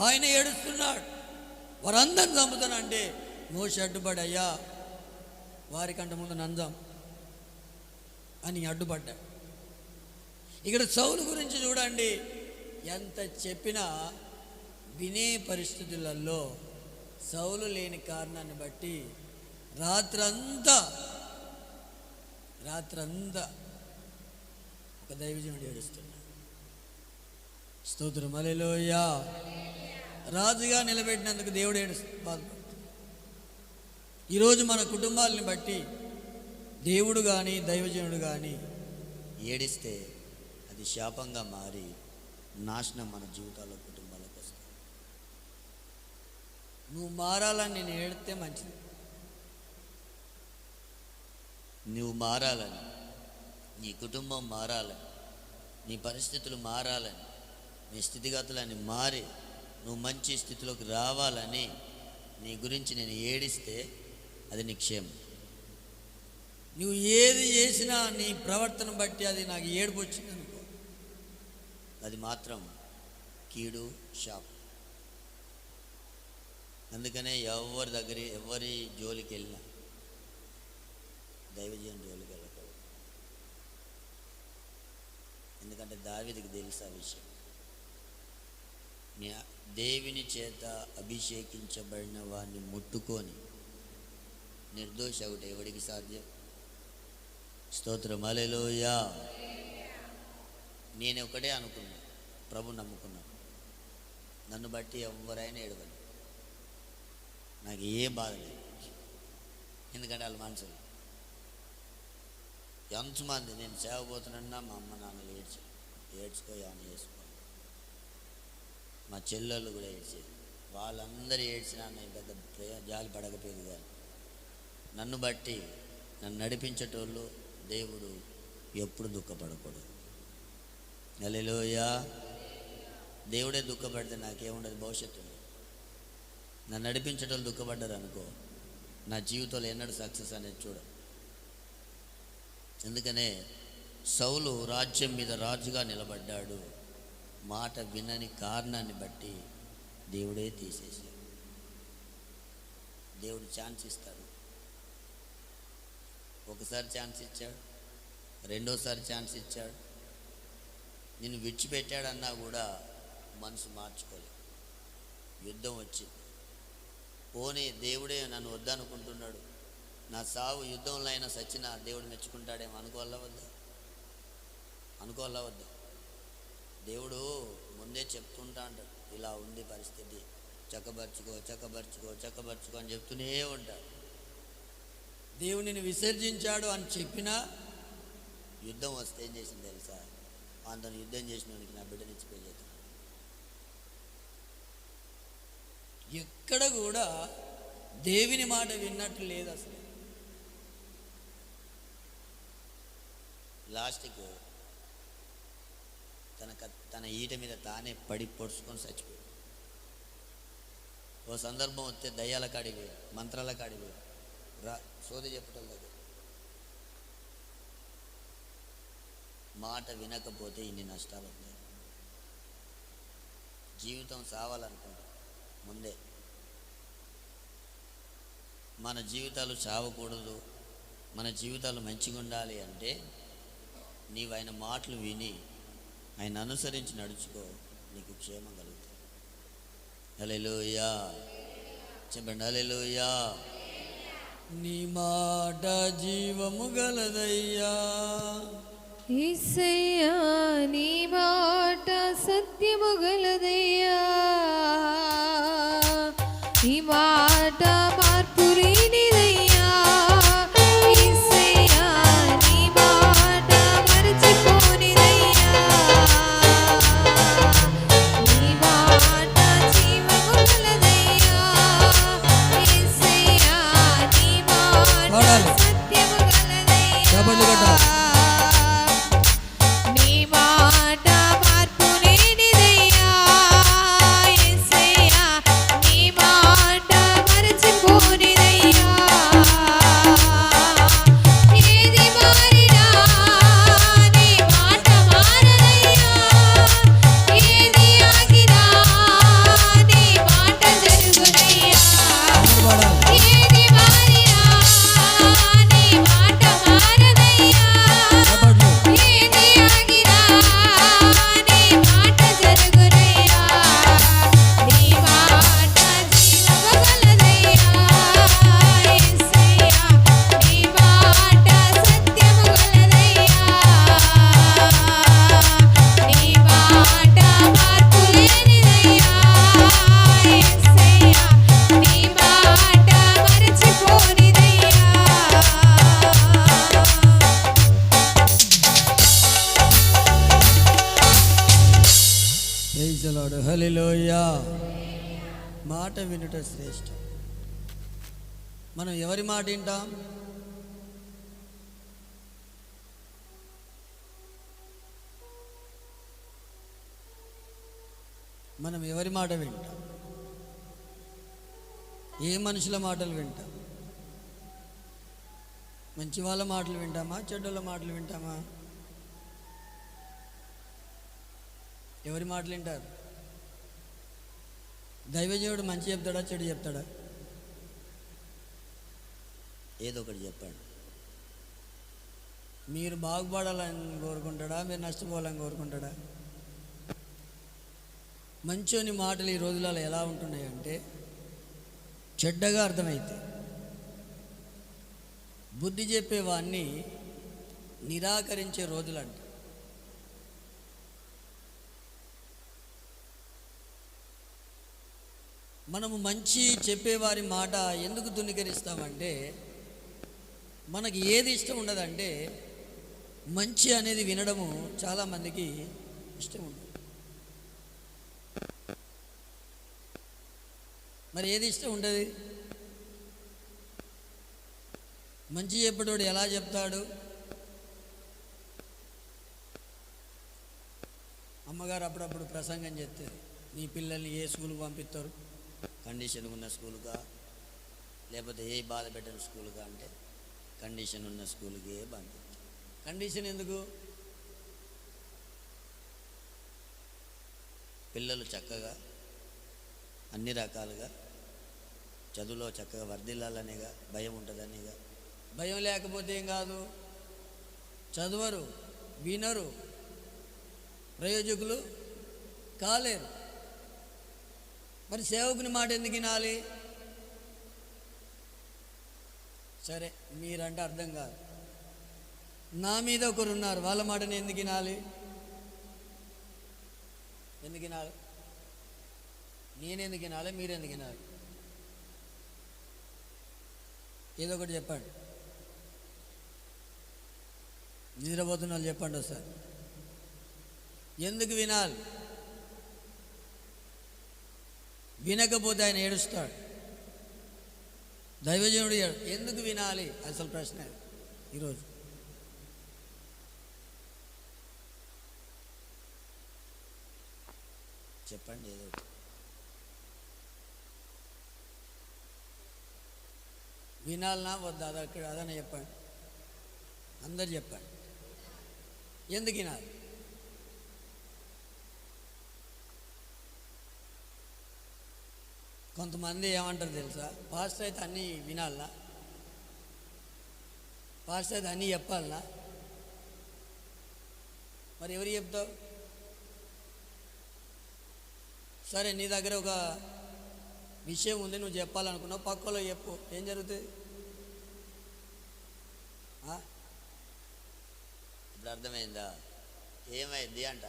ఆయన ఏడుస్తున్నాడు. వారందరిని చంపుతానంటే మోషే అడ్డుపడి, అయ్యా వారికంటే ముందు నంజం అని అడ్డుపడ్డాడు. ఇక్కడ సౌలు గురించి చూడండి, ఎంత చెప్పినా వినే పరిస్థితులలో సౌలు లేని కారణాన్ని బట్టి రాత్రంతా ఒక దైవజనుడు ఏడుస్తున్నాడు. స్తోత్రం, హల్లెలూయా. రాజుగా నిలబెట్టినందుకు దేవుడు బాధపడుతున్నాడు. ఈరోజు మన కుటుంబాలని బట్టి దేవుడు కానీ దైవజనుడు కానీ ఏడిస్తే అది శాపంగా మారి నాశనం మన జీవితాల్లో కుటుంబాలకు వస్తుంది. నువ్వు మారాలని నేను ఏడితే మంచిది. నువ్వు మారాలని, నీ కుటుంబం మారాలని, నీ పరిస్థితులు మారాలని, నీ స్థితిగతులని మారి నువ్వు మంచి స్థితిలోకి రావాలని నీ గురించి నేను ఏడిస్తే అది నీ క్షేమం. నువ్వు ఏది చేసినా నీ ప్రవర్తన బట్టి అది నాకు ఏడుపు వచ్చింది అనుకో, అది మాత్రం కీడు, శాపం. అందుకనే ఎవరి జోలికి వెళ్ళినా దైవజనం జోలికి వెళ్ళకూడదు. ఎందుకంటే దావీదుకి తెలుసు ఆ విషయం. దేవుని చేత అభిషేకించబడిన వాడిని ముట్టుకొని నిర్దోష ఒకటి ఎవడికి సాధ్యం? స్తోత్రం, హల్లెలూయా. నేను ఒకటే అనుకున్నా, ప్రభు నమ్ముకున్నాను, నన్ను బట్టి ఎవరైనా ఏడవని, నాకు ఏ బాధ లేదు. ఎందుకంటే వాళ్ళ మనుషులు ఎంతమంది నేను సేవపోతున్నా మా అమ్మ నాన్నలు ఏడ్చుకో ఏమైనా చేసుకో, మా చెల్లెళ్ళు కూడా ఏడ్చేది. వాళ్ళందరూ ఏడ్చినా నేను పెద్ద జాలి పడకపోయేది కాదు. నన్ను బట్టి నన్ను నడిపించేటోళ్ళు దేవుడు ఎప్పుడు దుఃఖపడకూడదు. హల్లెలూయా. దేవుడే దుఃఖపడితే నాకేముండదు, భవిష్యత్తు ఉంది. నన్ను నడిపించేటోళ్ళు దుఃఖపడ్డారు అనుకో, నా జీవితంలో ఎన్నడూ సక్సెస్ అనేది చూడదు. అందుకనే సౌలు రాజ్యం మీద రాజుగా నిలబడ్డాడు. మాట వినని కారణాన్ని బట్టి దేవుడే తీసేసాడు. దేవుడు ఛాన్స్ ఇస్తాడు. ఒకసారి ఛాన్స్ ఇచ్చాడు, రెండోసారి ఛాన్స్ ఇచ్చాడు. నిన్ను విడిచిపెట్టాడన్నా కూడా మనసు మార్చుకోలేదు. యుద్ధం వచ్చింది, పోనీ దేవుడే నన్ను వద్దనుకుంటున్నాడు, నా సావు యుద్ధంలో అయినా సచ్చినా దేవుడు మెచ్చుకుంటాడేమో అనుకోవాలా వద్దా? అనుకోవాలా వద్దా? దేవుడు ముందే చెప్తుంటా అంటాడు, ఇలా ఉంది పరిస్థితి, చక్కబరుచుకో చక్కబరుచుకో చక్కబరుచుకో అని చెప్తూనే ఉంటాడు. దేవునిని విసర్జించాడు అని చెప్పినా యుద్ధం వస్తే ఏం చేసింది తెలుసా? అంతను యుద్ధం చేసిన వానికి నా బిడ్డనిచ్చి పెళ్లి చేస్తున్నాడు. ఎక్కడ కూడా దేవుని మాట విన్నట్టు లేదు అసలు. లాస్ట్కు తన ఈట మీద తానే పడి పొడుచుకొని చచ్చిపోయాడు. ఓ సందర్భం వస్తే దయ్యాల కాడికి పోయాడు, మంత్రాల కాడికి పోయాడు, సోది చెప్పటం దగ్గర. మాట వినకపోతే ఇన్ని నష్టాలు ఉంటాయి. జీవితం సావాలనుకుంటాం ముందే. మన జీవితాలు చావకూడదు, మన జీవితాలు మంచిగా ఉండాలి అంటే నీవు ఆయన మాటలు విని ఆయన అనుసరించి నడుచుకో, నీకు క్షేమం కలుగుతుంది. హల్లెలూయా చెప్పండి, హల్లెలూయా. నీ మాట జీవము గలదయ్యా, యేసయ్యా నీ మాట సత్యము గలదయ్యా, ఈ మాట మార్పు లేనిదయ్యా, యేసయ్యా నీ మాట మరచిపోనిదయ్యా, నీ మాట జీవము గలదయ్యా, యేసయ్యా నీ మాట పాడాలి. సత్యము గలదయ్యా, చప్పట్లు కొట్టాలి. నీ మాట మార్పు లేనిదయ్యా, యేసయ్యా నీ మాట మరచిపోనిదయ్యా, ఏది మారినా నీ మాట మారదయ్యా, ఏది ఆగినా నీ మాట జరుగునయ్యా, పాడాలి. ఏది మారినా నీ మాట మారదయ్యా, చప్పట్లు. ఏది ఆగినా నీ మాట జరుగునయ్యా, నీ మాట జీవము గలదయ్యా, యేసయ్యా నీ మాట సత్యము గలదయ్యా, నీ మాట మార్పు లేనిదయ్యా, యేసయ్యా నీ మాట మరచిపోనిదయ్యా. Praise the lord. హల్లెలూయా. మాట వినుట శ్రేష్టం. మనం ఎవరి మాట వింటాం? మనం ఎవరి మాట వింటాం? ఏ మనుషుల మాటలు వింటాం? మంచి వాళ్ళ మాటలు వింటామా, చెడ్డోళ్ళ మాటలు వింటామా? ఎవరి మాటలు వింటారు? దైవజనుడు మంచి చెప్తాడా, చెడు చెప్తాడా? ఏదో ఒకటి చెప్పండి. మీరు బాగుపడాలని కోరుకుంటాడా, మీరు నష్టపోవాలని కోరుకుంటాడా? మంచోని మాటలు ఈ రోజులలో ఎలా ఉంటున్నాయి అంటే చెడ్డగా అర్థమైతే బుద్ధి చెప్పేవాన్ని నిరాకరించే రోజులంట. మనము మంచి చెప్పేవారి మాట ఎందుకు ధృవీకరిస్తామంటే మనకి ఏది ఇష్టం ఉండదంటే మంచి అనేది వినడము చాలామందికి ఇష్టం ఉండదు. మరి ఏది ఇష్టం ఉండదు? మంచి చెప్పేటోడు ఎలా చెప్తాడు? అమ్మగారు అప్పుడప్పుడు ప్రసంగం చేస్తుంది, నీ పిల్లల్ని ఏ స్కూల్కి పంపిస్తారు? కండిషన్ ఉన్న స్కూల్గా, లేకపోతే ఏ బాధ పెట్టిన స్కూల్గా అంటే కండిషన్ ఉన్న స్కూల్కి పంపిస్తారు. కండిషన్ ఎందుకు? పిల్లలు చక్కగా అన్ని రకాలుగా చదువులో చక్కగా వర్ధిల్లాలనేగా, భయం ఉంటుందనేగా. భయం లేకపోతే ఏం కాదు, చదవరు, వినరు, ప్రయోజకులు కాలేరు. మరి సేవకుని మాట ఎందుకు వినాలి? సరే, మీరంటే అర్థం కాదు. నా మీద ఒకరు ఉన్నారు, వాళ్ళ మాటని ఎందుకు వినాలి? ఎందుకు వినాలి? నేనెందుకు వినాలి? మీరెందుకు వినాలి? ఏదో ఒకటి చెప్పండి. నిద్రపోతున్న వాళ్ళు చెప్పండి ఒకసారి. ఎందుకు వినాలి? వినకపోతే ఆయన ఏడుస్తాడు. దైవజనుడు ఎందుకు వినాలి? అసలు ప్రశ్న ఈరోజు. చెప్పండి ఏదో ఒకటి. వినాలనా వద్దా? అదన్నా చెప్పండి. అందరు చెప్పండి. ఎందుకు వినాలి? కొంతమంది ఏమంటారు తెలుసా? పాస్టర్ అయితే అన్నీ వినాలనా? పాస్టర్ అయితే అన్నీ చెప్పాలనా? మరి ఎవరు చెప్తావు? సరే, నీ దగ్గర ఒక విషయం ఉంది, నువ్వు చెప్పాలనుకున్నావు, పక్కలో చెప్పు, ఏం జరుగుతుంది? ఇప్పుడు అర్థమైందా? ఏమైంది అంట.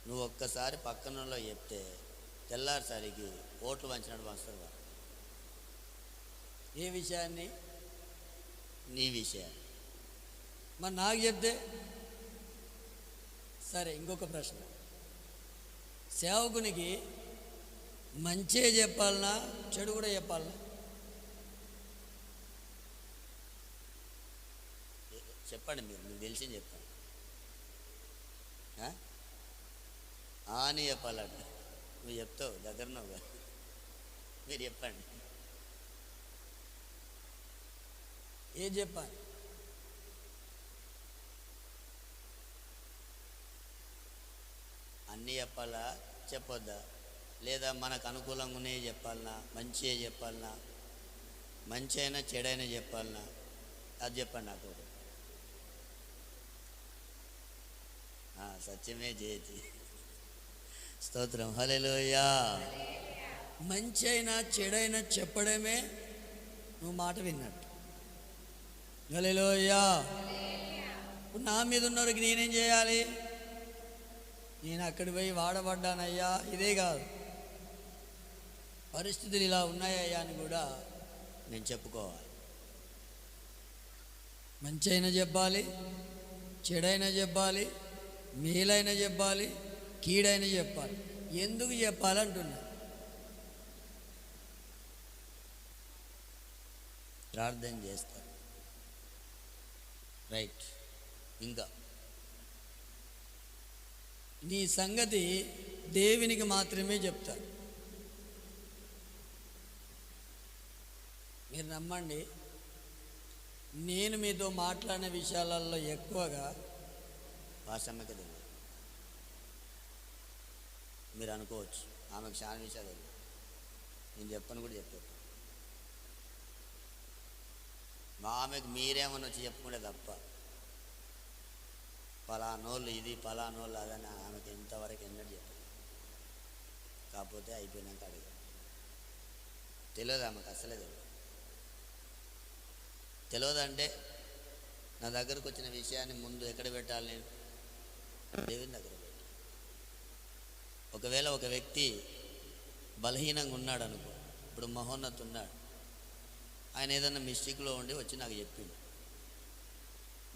నువ్వు ఒక్కసారి పక్కనలో చెప్తే తెల్లారిసరికి ఓట్లు పంచినట్టు పంచుతారు వాళ్ళు. ఏ విషయాన్ని? నీ విషయాన్ని. మరి నాకు చెప్తే? సరే, ఇంకొక ప్రశ్న. సేవకునికి మంచిగా చెప్పాలనా, చెడు కూడా చెప్పాలనా? చెప్పండి, మీకు తెలిసింది చెప్పండి. అని చెప్పాలంట. నువ్వు చెప్తావు, దగ్గరన్నావు, మీరు చెప్పండి. ఏం చెప్పాలి? అన్నీ చెప్పాలా, చెప్పొద్దా? లేదా మనకు అనుకూలంగానే చెప్పాలనా, మంచిగా చెప్పాలనా, మంచి అయినా చెడైనా చెప్పాలనా? అది చెప్పండి నాకు. సత్యమే జయతి. స్తోత్రం, హల్లెలూయా. మంచి అయినా చెడైనా చెప్పడమే నువ్వు మాట విన్నట్టు. హల్లెలూయా. ఇప్పుడు నా మీద ఉన్నవారికి నేనేం చేయాలి? నేను అక్కడికి పోయి వాడబడ్డానయ్యా, ఇదే కాదు, పరిస్థితులు ఇలా ఉన్నాయ్యా అని కూడా నేను చెప్పుకోవాలి. మంచి అయినా చెప్పాలి, చెడైనా చెప్పాలి, మేలైనా చెప్పాలి, కీడైనా చెప్పాలి. ఎందుకు చెప్పాలంటున్నా? ప్రార్థన చేస్తారు. రైట్. ఇంకా నీ సంగతి దేవునికి మాత్రమే చెప్తారు. మీరు నమ్మండి, నేను మీతో మాట్లాడిన విషయాలలో ఎక్కువగా భాషమ్మకి తెలియదు. మీరు అనుకోవచ్చు ఆమెకు చాలా విషయాలు తెలియదు, నేను చెప్పను కూడా చెప్పాను. ఆమెకు మీరేమని వచ్చి చెప్పుకుంటే తప్ప పలానోళ్ళు ఇది పలానోళ్ళు అదని ఆమెకు ఇంతవరకు ఎన్నడూ చెప్పారు. కాకపోతే అయిపోయినాక అడిగారు. తెలియదు ఆమెకు, అసలే తెలియదంటే నా దగ్గరకు వచ్చిన విషయాన్ని ముందు ఎక్కడ పెట్టాలి? నేను దేవుని దగ్గర పెట్టి. ఒకవేళ ఒక వ్యక్తి బలహీనంగా ఉన్నాడు అనుకో, ఇప్పుడు మహోన్నత్ ఉన్నాడు, ఆయన ఏదైనా మిస్టేక్లో ఉండి వచ్చి నాకు చెప్పిండు,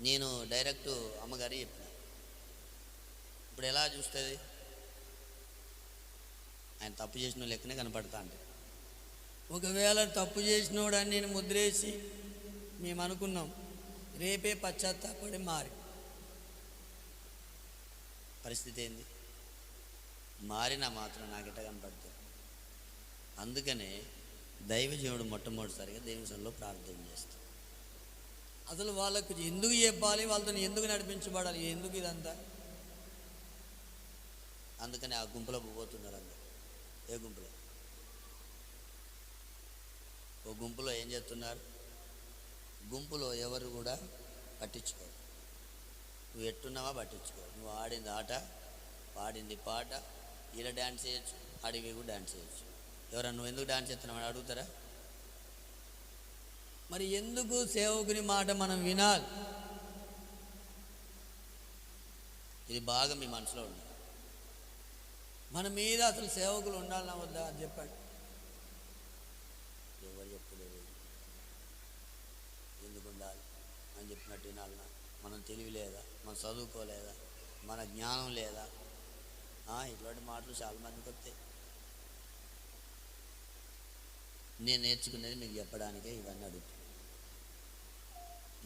నేను డైరెక్ట్ అమ్మగారి చెప్పిన. ఇప్పుడు ఎలా చూస్తుంది? ఆయన తప్పు చేసిన లెక్కనే కనపడతా అంటే. ఒకవేళ తప్పు చేసినోడని నేను ముద్రేసి మేము అనుకున్నాం, రేపే పశ్చాత్తాపడి మారి పరిస్థితి ఏంది? మారినా మాత్రం నాకు ఎట్ట కనపడుతుంది. అందుకనే దైవజనుడు మొట్టమొదటిసారిగా దేవుని సన్నిధిలో ప్రార్థన చేస్తాడు. అసలు వాళ్ళకు ఎందుకు చెప్పాలి, వాళ్ళతో ఎందుకు నడిపించబడాలి, ఎందుకు ఇదంతా? అందుకని ఆ గుంపులో పోతున్నారు అందరు. ఏ గుంపులో? ఓ గుంపులో ఏం చేస్తున్నారు? గుంపులో ఎవరు కూడా పట్టించుకోరు. నువ్వు ఎట్టున్నావా పట్టించుకో. నువ్వు ఆడింది ఆట, పాడింది పాట, ఈడ డ్యాన్స్ చేయొచ్చు, ఆడివి కూడా డ్యాన్స్ చేయొచ్చు. ఎవరన్నా నువ్వు ఎందుకు డ్యాన్స్ చేస్తున్నావు అని అడుగుతారా? మరి ఎందుకు సేవకుని మాట మనం వినాలి? ఇది బాగా మీ మనసులో ఉంది. మన మీద అసలు సేవకులు ఉండాలన్నా వద్దా అని చెప్పండి. ఎవరు చెప్పలేదు ఎందుకు ఉండాలి అని చెప్పినట్టు వినాలన్నా? మనం తెలివి లేదా, మనం చదువుకోలేదా, మన జ్ఞానం లేదా? ఇట్లాంటి మాటలు చాలా మందికి వస్తాయి. నేను నేర్చుకునేది మీకు చెప్పడానికే ఇవన్నీ అడుగుతాను.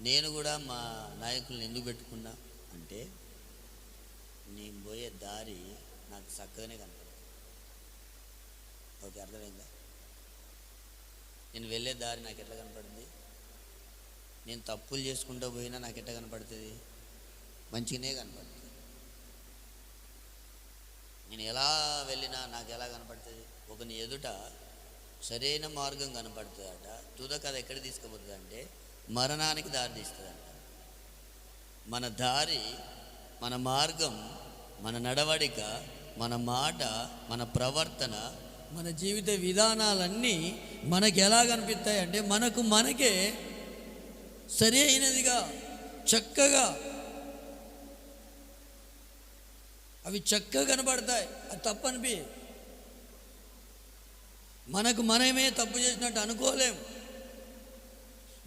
నేను కూడా మా నాయకులను ఎందుకు పెట్టుకున్నా అంటే నేను పోయే దారి నాకు చక్కగానే కనపడుతుంది. ఓకే, అర్థమైందా? నేను వెళ్ళే దారి నాకు ఎట్లా కనపడుతుంది? నేను తప్పులు చేసుకుంటూ పోయినా నాకు ఎట్లా కనపడుతుంది? మంచిగానే కనపడుతుంది. నేను ఎలా వెళ్ళినా నాకు ఎలా కనపడుతుంది? ఒకని ఎదుట సరైన మార్గం కనపడుతుందట. తుదక అది ఎక్కడ తీసుకుపోతుంది అంటే మరణానికి దారి తీస్తుందంట. మన దారి, మన మార్గం, మన నడవడిక, మన మాట, మన ప్రవర్తన, మన జీవిత విధానాలన్నీ మనకి ఎలా కనిపిస్తాయి అంటే మనకే సరి అయినదిగా, చక్కగా అవి చక్కగా కనబడతాయి. అది తప్పనిపి మనమే తప్పు చేసినట్టు అనుకోలేము.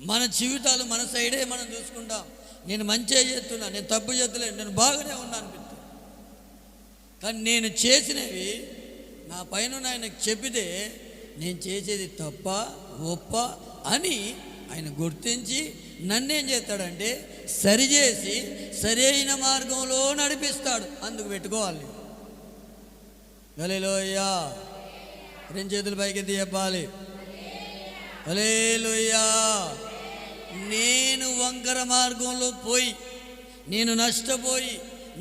మన జీవితాలు మన సైడే మనం చూసుకుంటాం. నేను మంచిగా చేస్తున్నా, నేను తప్పు చేస్తలేను, నేను బాగానే ఉన్నా అనిపిస్తుంది. కానీ నేను చేసినవి నా పైన ఆయనకు చెప్పితే నేను చేసేది తప్ప ఒప్ప అని ఆయన గుర్తించి నన్నేం చేస్తాడంటే సరిచేసి సరైన మార్గంలో నడిపిస్తాడు. అందుకు పెట్టుకోవాలి. హల్లెలూయా. రెండు చేతుల పైకి చెప్పాలి. హల్లెలూయా. నేను వంకర మార్గంలో పోయి, నేను నష్టపోయి,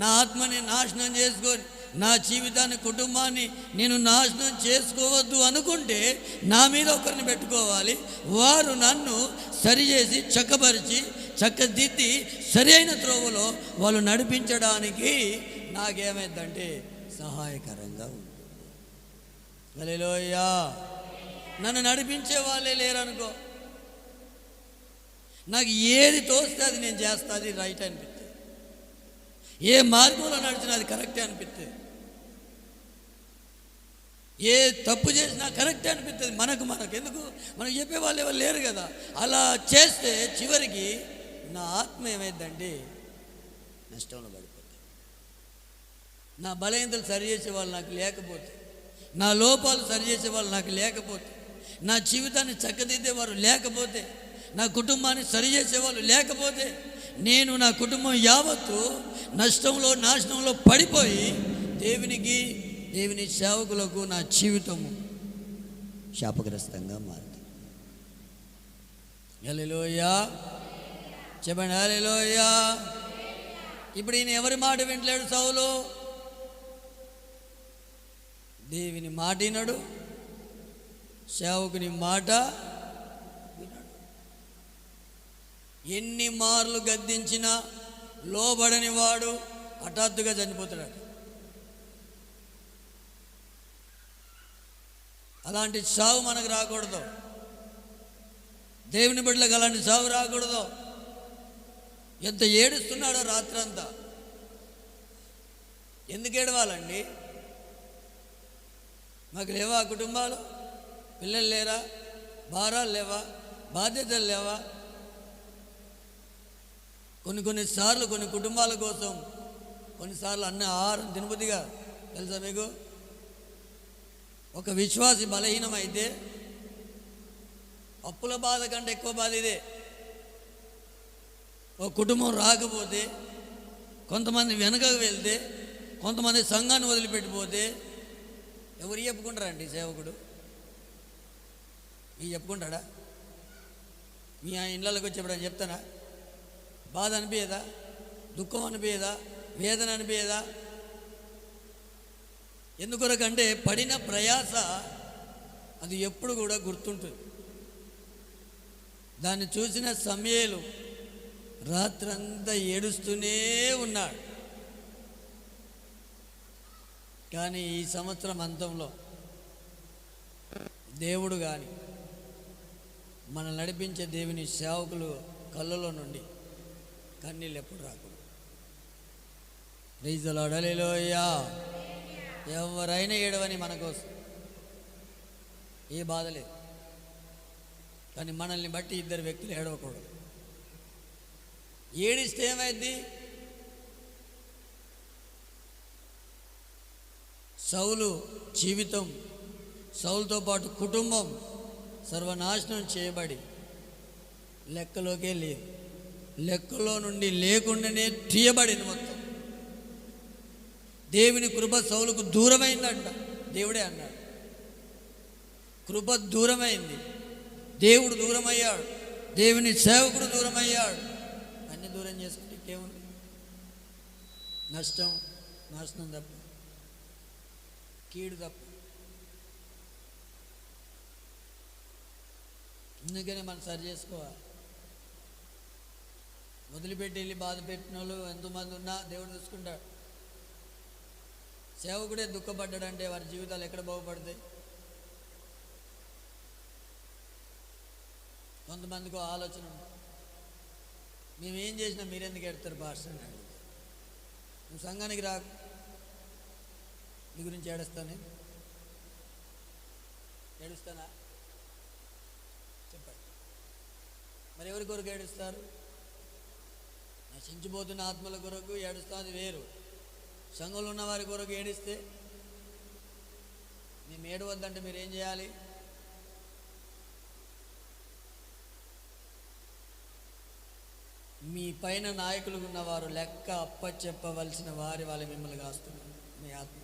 నా ఆత్మని నాశనం చేసుకొని, నా జీవితాన్ని, కుటుంబాన్ని నేను నాశనం చేసుకోవద్దు అనుకుంటే నా మీద ఒకరిని పెట్టుకోవాలి. వారు నన్ను సరిచేసి చక్కపరిచి చక్కదిద్ది సరి అయిన త్రోవలో వాళ్ళు నడిపించడానికి నాకేమైందంటే సహాయకరంగా ఉంటుంది. హల్లెలూయా. నన్ను నడిపించే వాళ్ళే లేరనుకో, నాకు ఏది తోస్తే అది నేను చేస్తా, అది రైట్ అనిపిస్తుంది. ఏ మార్గంలో నడిచినా అది కరెక్టే అనిపిస్తుంది. ఏ తప్పు చేసినా కరెక్టే అనిపిస్తుంది. మనకు ఎందుకు, మనకు చెప్పే వాళ్ళు ఎవరు లేరు కదా. అలా చేస్తే చివరికి నా ఆత్మ ఏమైందంటే నష్టంలో పడిపోతుంది. నా బలహీనతలు సరిచేసే వాళ్ళు నాకు లేకపోతే, నా లోపాలు సరిచేసే వాళ్ళు నాకు లేకపోతే, నా జీవితాన్ని చక్కదిద్దేవారు లేకపోతే, నా కుటుంబాన్ని సరిచేసేవాళ్ళు లేకపోతే, నేను నా కుటుంబం యావత్తు నష్టంలో నాశనంలో పడిపోయి దేవుని సేవకులకు నా జీవితము శాపగ్రస్తంగా మారుతుంది. హల్లెలూయా. చెప్పండి హల్లెలూయా. ఇప్పుడు ఈయన ఎవరి మాట వింటలేడు? సౌలు దేవుని మాట వినడు, సేవకుని మాట వినడు. ఎన్ని మార్లు గద్దించినా లోబడని వాడు హఠాత్తుగా చనిపోతాడు. అలాంటి సావు మనకు రాకూడదు. దేవుని బిడ్డలకు అలాంటి సావు రాకూడదు. ఎంత ఏడుస్తున్నాడో రాత్రంతా. ఎందుకు ఏడవాలండి? మాకు లేవా కుటుంబాలు? పిల్లలు లేరా? భారాలు లేవా? బాధ్యతలు లేవా? కొన్నిసార్లు కొన్ని కుటుంబాల కోసం కొన్నిసార్లు అన్న ఆహారం తినబుద్దిగా తెలుసా మీకు? ఒక విశ్వాసి బలహీనమైతే అప్పుల బాధ కంటే ఎక్కువ బాధ ఇదే. ఒక కుటుంబం రాకపోతే, కొంతమంది వెనకకు వెళ్తే, కొంతమంది సంఘాన్ని వదిలిపెట్టిపోతే ఎవరు చెప్పుకుంటారండి? సేవకుడు మీ చెప్పుకుంటాడా? మీ ఆ ఇళ్ళకి వచ్చేప్పుడు అని చెప్తానా? బాధ అనిపించదా? దుఃఖం అనిపించదా? వేదన అనిపించదా? ఎందుకొరకంటే పడిన ప్రయాస అది ఎప్పుడు కూడా గుర్తుంటుంది. దాన్ని చూసిన సమయలు రాత్రంతా ఏడుస్తూనే ఉన్నాడు. కానీ ఈ సంవత్సరం అంతంలో దేవుడు కానీ మనల్ని నడిపించే దేవుని సేవకులు కళ్ళలో నుండి కన్నీళ్ళు ఎప్పుడు రాకూడదు. ప్రైజ్ ది లార్డ్, హల్లెలూయా. ఎవరైనా ఏడవని మన కోసం ఏ బాధ లేదు, కానీ మనల్ని బట్టి ఇద్దరు వ్యక్తులు ఏడవకూడదు. ఏడిస్తే ఏమైంది? సౌలు జీవితం, సౌలుతో పాటు కుటుంబం సర్వనాశనం చేయబడి లెక్కలోకే లేదు, లెక్కలో నుండి లేకుండానే తీయబడింది మొత్తం. దేవుని కృప సౌలుకు దూరమైందంట. దేవుడే అన్నాడు, కృప దూరమైంది, దేవుడు దూరమయ్యాడు, దేవుని సేవకుడు దూరమయ్యాడు. అన్ని దూరం చేసుకుంటే ఇంకేముంది? నష్టం, నాశనం తప్ప, కీడు తప్ప. అందుకనే మనం సరి చేసుకోవాలి. వదిలిపెట్టి వెళ్ళి బాధ పెట్టిన వాళ్ళు ఎంతోమంది ఉన్నా దేవుడు చూసుకుంటాడు. సేవకుడే దుఃఖపడ్డాడంటే వారి జీవితాలు ఎక్కడ బాగుపడతాయి? కొంతమందికి ఆలోచన ఉంటుంది, మేమేం చేసినా మీరెందుకు ఎడతారు పాస్టర్ అని అడుగుతారు. నువ్వు సంఘానికి రాకు, నీ గురించి ఏడుస్తానే, ఏడుస్తానా? చెప్పండి. మరి ఎవరి కొరకు ఏడుస్తారు? నశించిపోతున్న ఆత్మల కొరకు ఏడుస్తా, అది వేరు. సంఘంలో ఉన్న వారి కొరకు ఏడిస్తే, మేము ఏడవద్దంటే మీరు ఏం చేయాలి? మీ పైన నాయకులు ఉన్నవారు లెక్క అప్పచెప్పవలసిన వాళ్ళు మిమ్మల్ని కాస్తున్నారు. మీ ఆత్మ,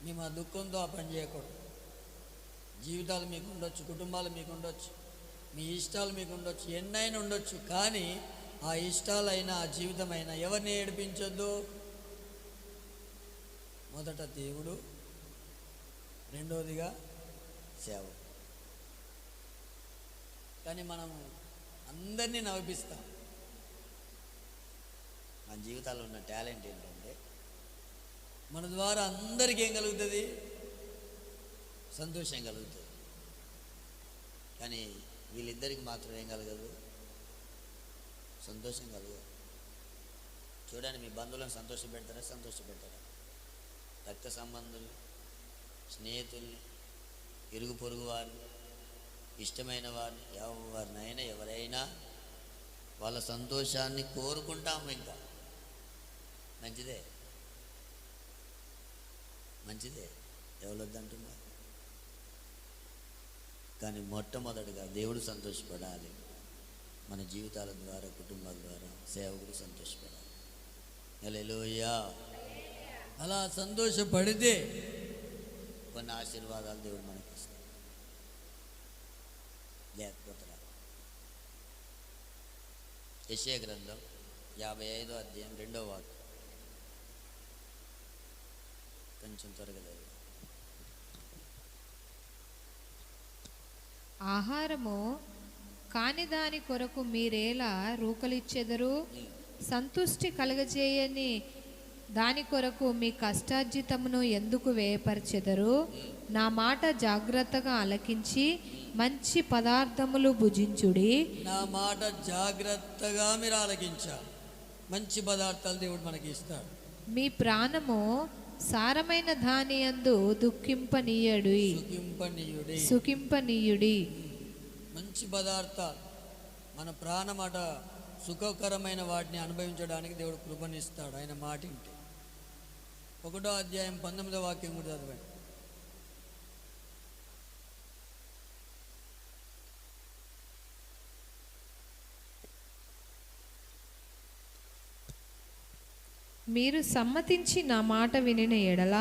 మేము ఆ దుఃఖంతో ఆ పని చేయకూడదు. జీవితాలు మీకు ఉండొచ్చు, కుటుంబాలు మీకు ఉండొచ్చు, మీ ఇష్టాలు మీకు ఉండొచ్చు, ఎన్నైనా ఉండొచ్చు, కానీ ఆ ఇష్టాలైనా ఆ జీవితమైనా ఎవరిని ఏడిపించొద్దు? మొదట దేవుడు, రెండోదిగా సేవ. కానీ మనం అందరినీ నవ్విస్తాం. మన జీవితాల్లో ఉన్న టాలెంట్ ఏంటంటే మన ద్వారా అందరికీ ఏం కలుగుతుంది? సంతోషం కలుగుతుంది. కానీ వీళ్ళిద్దరికి మాత్రం ఏం కలగదు? సంతోషం కలగదు. చూడండి, మీ బంధువులను సంతోషపెడతారా? సంతోషపెడతారా? రక్త సంబంధులు, స్నేహితుల్ని, ఇరుగు పొరుగు వారిని, ఇష్టమైన వారిని, ఎవరైనా వాళ్ళ సంతోషాన్ని కోరుకుంటాము. ఇంకా మంచిదే, మంచిదే, ఎవరొద్దంటున్నారు. కానీ మొట్టమొదటిగా దేవుడు సంతోషపడాలి. మన జీవితాల ద్వారా, కుటుంబాల ద్వారా సేవకుడు సంతోషపడాలి. హల్లెలూయా. అలా సంతోషపడితే కొన్ని ఆశీర్వాదాలు దేవుడు మనకి ఇస్తాడు. లేకపోతే యెషయా గ్రంథం 55వ అధ్యాయం 2వ వాక్యం కొంచెం త్వరగా చదువు. ఆహారము కాని దాని కొరకు మీరేలా రూకలిచ్చెదరు? సంతుష్టి కలగజేయని దాని కొరకు మీ కష్టార్జితమును ఎందుకు వ్యయపరచెదరు? నా మాట జాగ్రత్తగా ఆలకించి మంచి పదార్థములు భుజించుడి. నా మాట జాగ్రత్తగా మీరు ఆలకించాలి. మంచి పదార్థాలు దేవుడు మనకి ఇస్తాడు. మీ ప్రాణము సారమైన దానియందు దుఃఖింపనీయుడి, సుఖింపనీయుడి. మంచి పదార్థాలు, మన ప్రాణమాట సుఖకరమైన వాటిని అనుభవించడానికి దేవుడు కృపనిస్తాడు. ఆయన మాట ఇంటే 1వ అధ్యాయం 19వ వాక్యం కూడా చదవండి. మీరు సమ్మతించి నా మాట వినిన ఎడల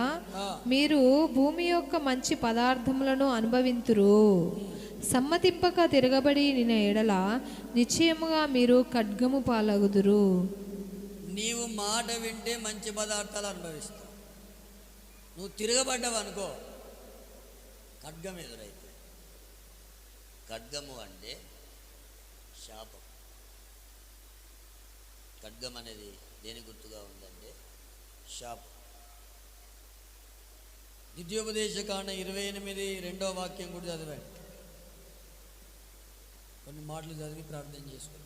మీరు భూమి యొక్క మంచి పదార్థములను అనుభవింతురు. సమ్మతింపక తిరగబడి నిన ఎడల నిశ్చయముగా మీరు ఖడ్గము పాలగుదురు. నీవు మాట వింటే మంచి పదార్థాలు అనుభవిస్తావు. నువ్వు తిరగబడ్డావు అనుకో, ఖడ్గం ఎదురైతే. ఖడ్గము అంటే శాపం. ఖడ్గం అనేది దేని గుర్తుగా ఉందంటే శాపం. ద్వితీయోపదేశకాండం 28 2వ వాక్యం కూడా చదవండి. కొన్ని మాటలు చదివి ప్రార్థన చేసుకుందాం.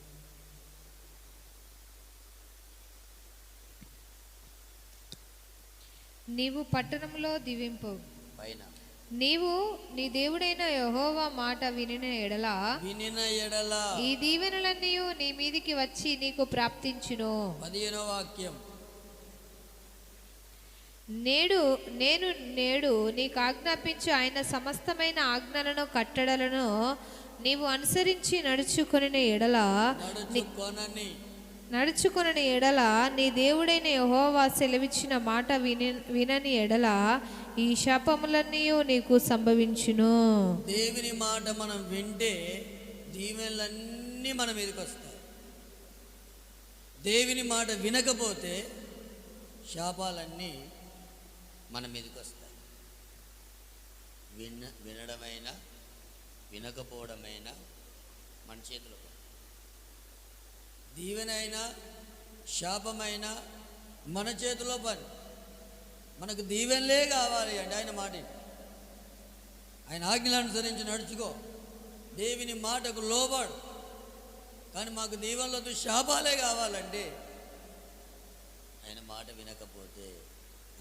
నీవు పట్టణంలో దీవింపు పైన నీవు నీ దేవుడైన యెహోవా మాట వినిన ఎడల ఈ దీవెనలన్నీ నీ మీదికి వచ్చి నీకు ప్రాప్తించును. 15వ వాక్యం. నేడు నీకు ఆజ్ఞాపించు ఆయన సమస్తమైన ఆజ్ఞలను కట్టడలను నీవు అనుసరించి నడుచుకొనని ఎడల నీ దేవుడైన యెహోవా సెలవిచ్చిన మాట వినని ఎడల ఈ శాపములన్నీ నీకు సంభవించును. దేవుని మాట మనం వింటే దీవెనలన్నీ మన మీదకి వస్తాయి. దేవుని మాట వినకపోతే శాపాలన్నీ మన మీదకి వస్తాయి. వినడమైనా వినకపోవడమైనా మన చేతిలో. దీవెనైనా శాపమైనా మన చేతిలో పని. మనకు దీవెనలే కావాలి అండి. ఆయన మాట, ఆయన ఆజ్ఞలు అనుసరించి నడుచుకో, దేవుని మాటకు లోబడు. కానీ మాకు దీవెనలతో శాపాలే కావాలండి. ఆయన మాట వినకపోతే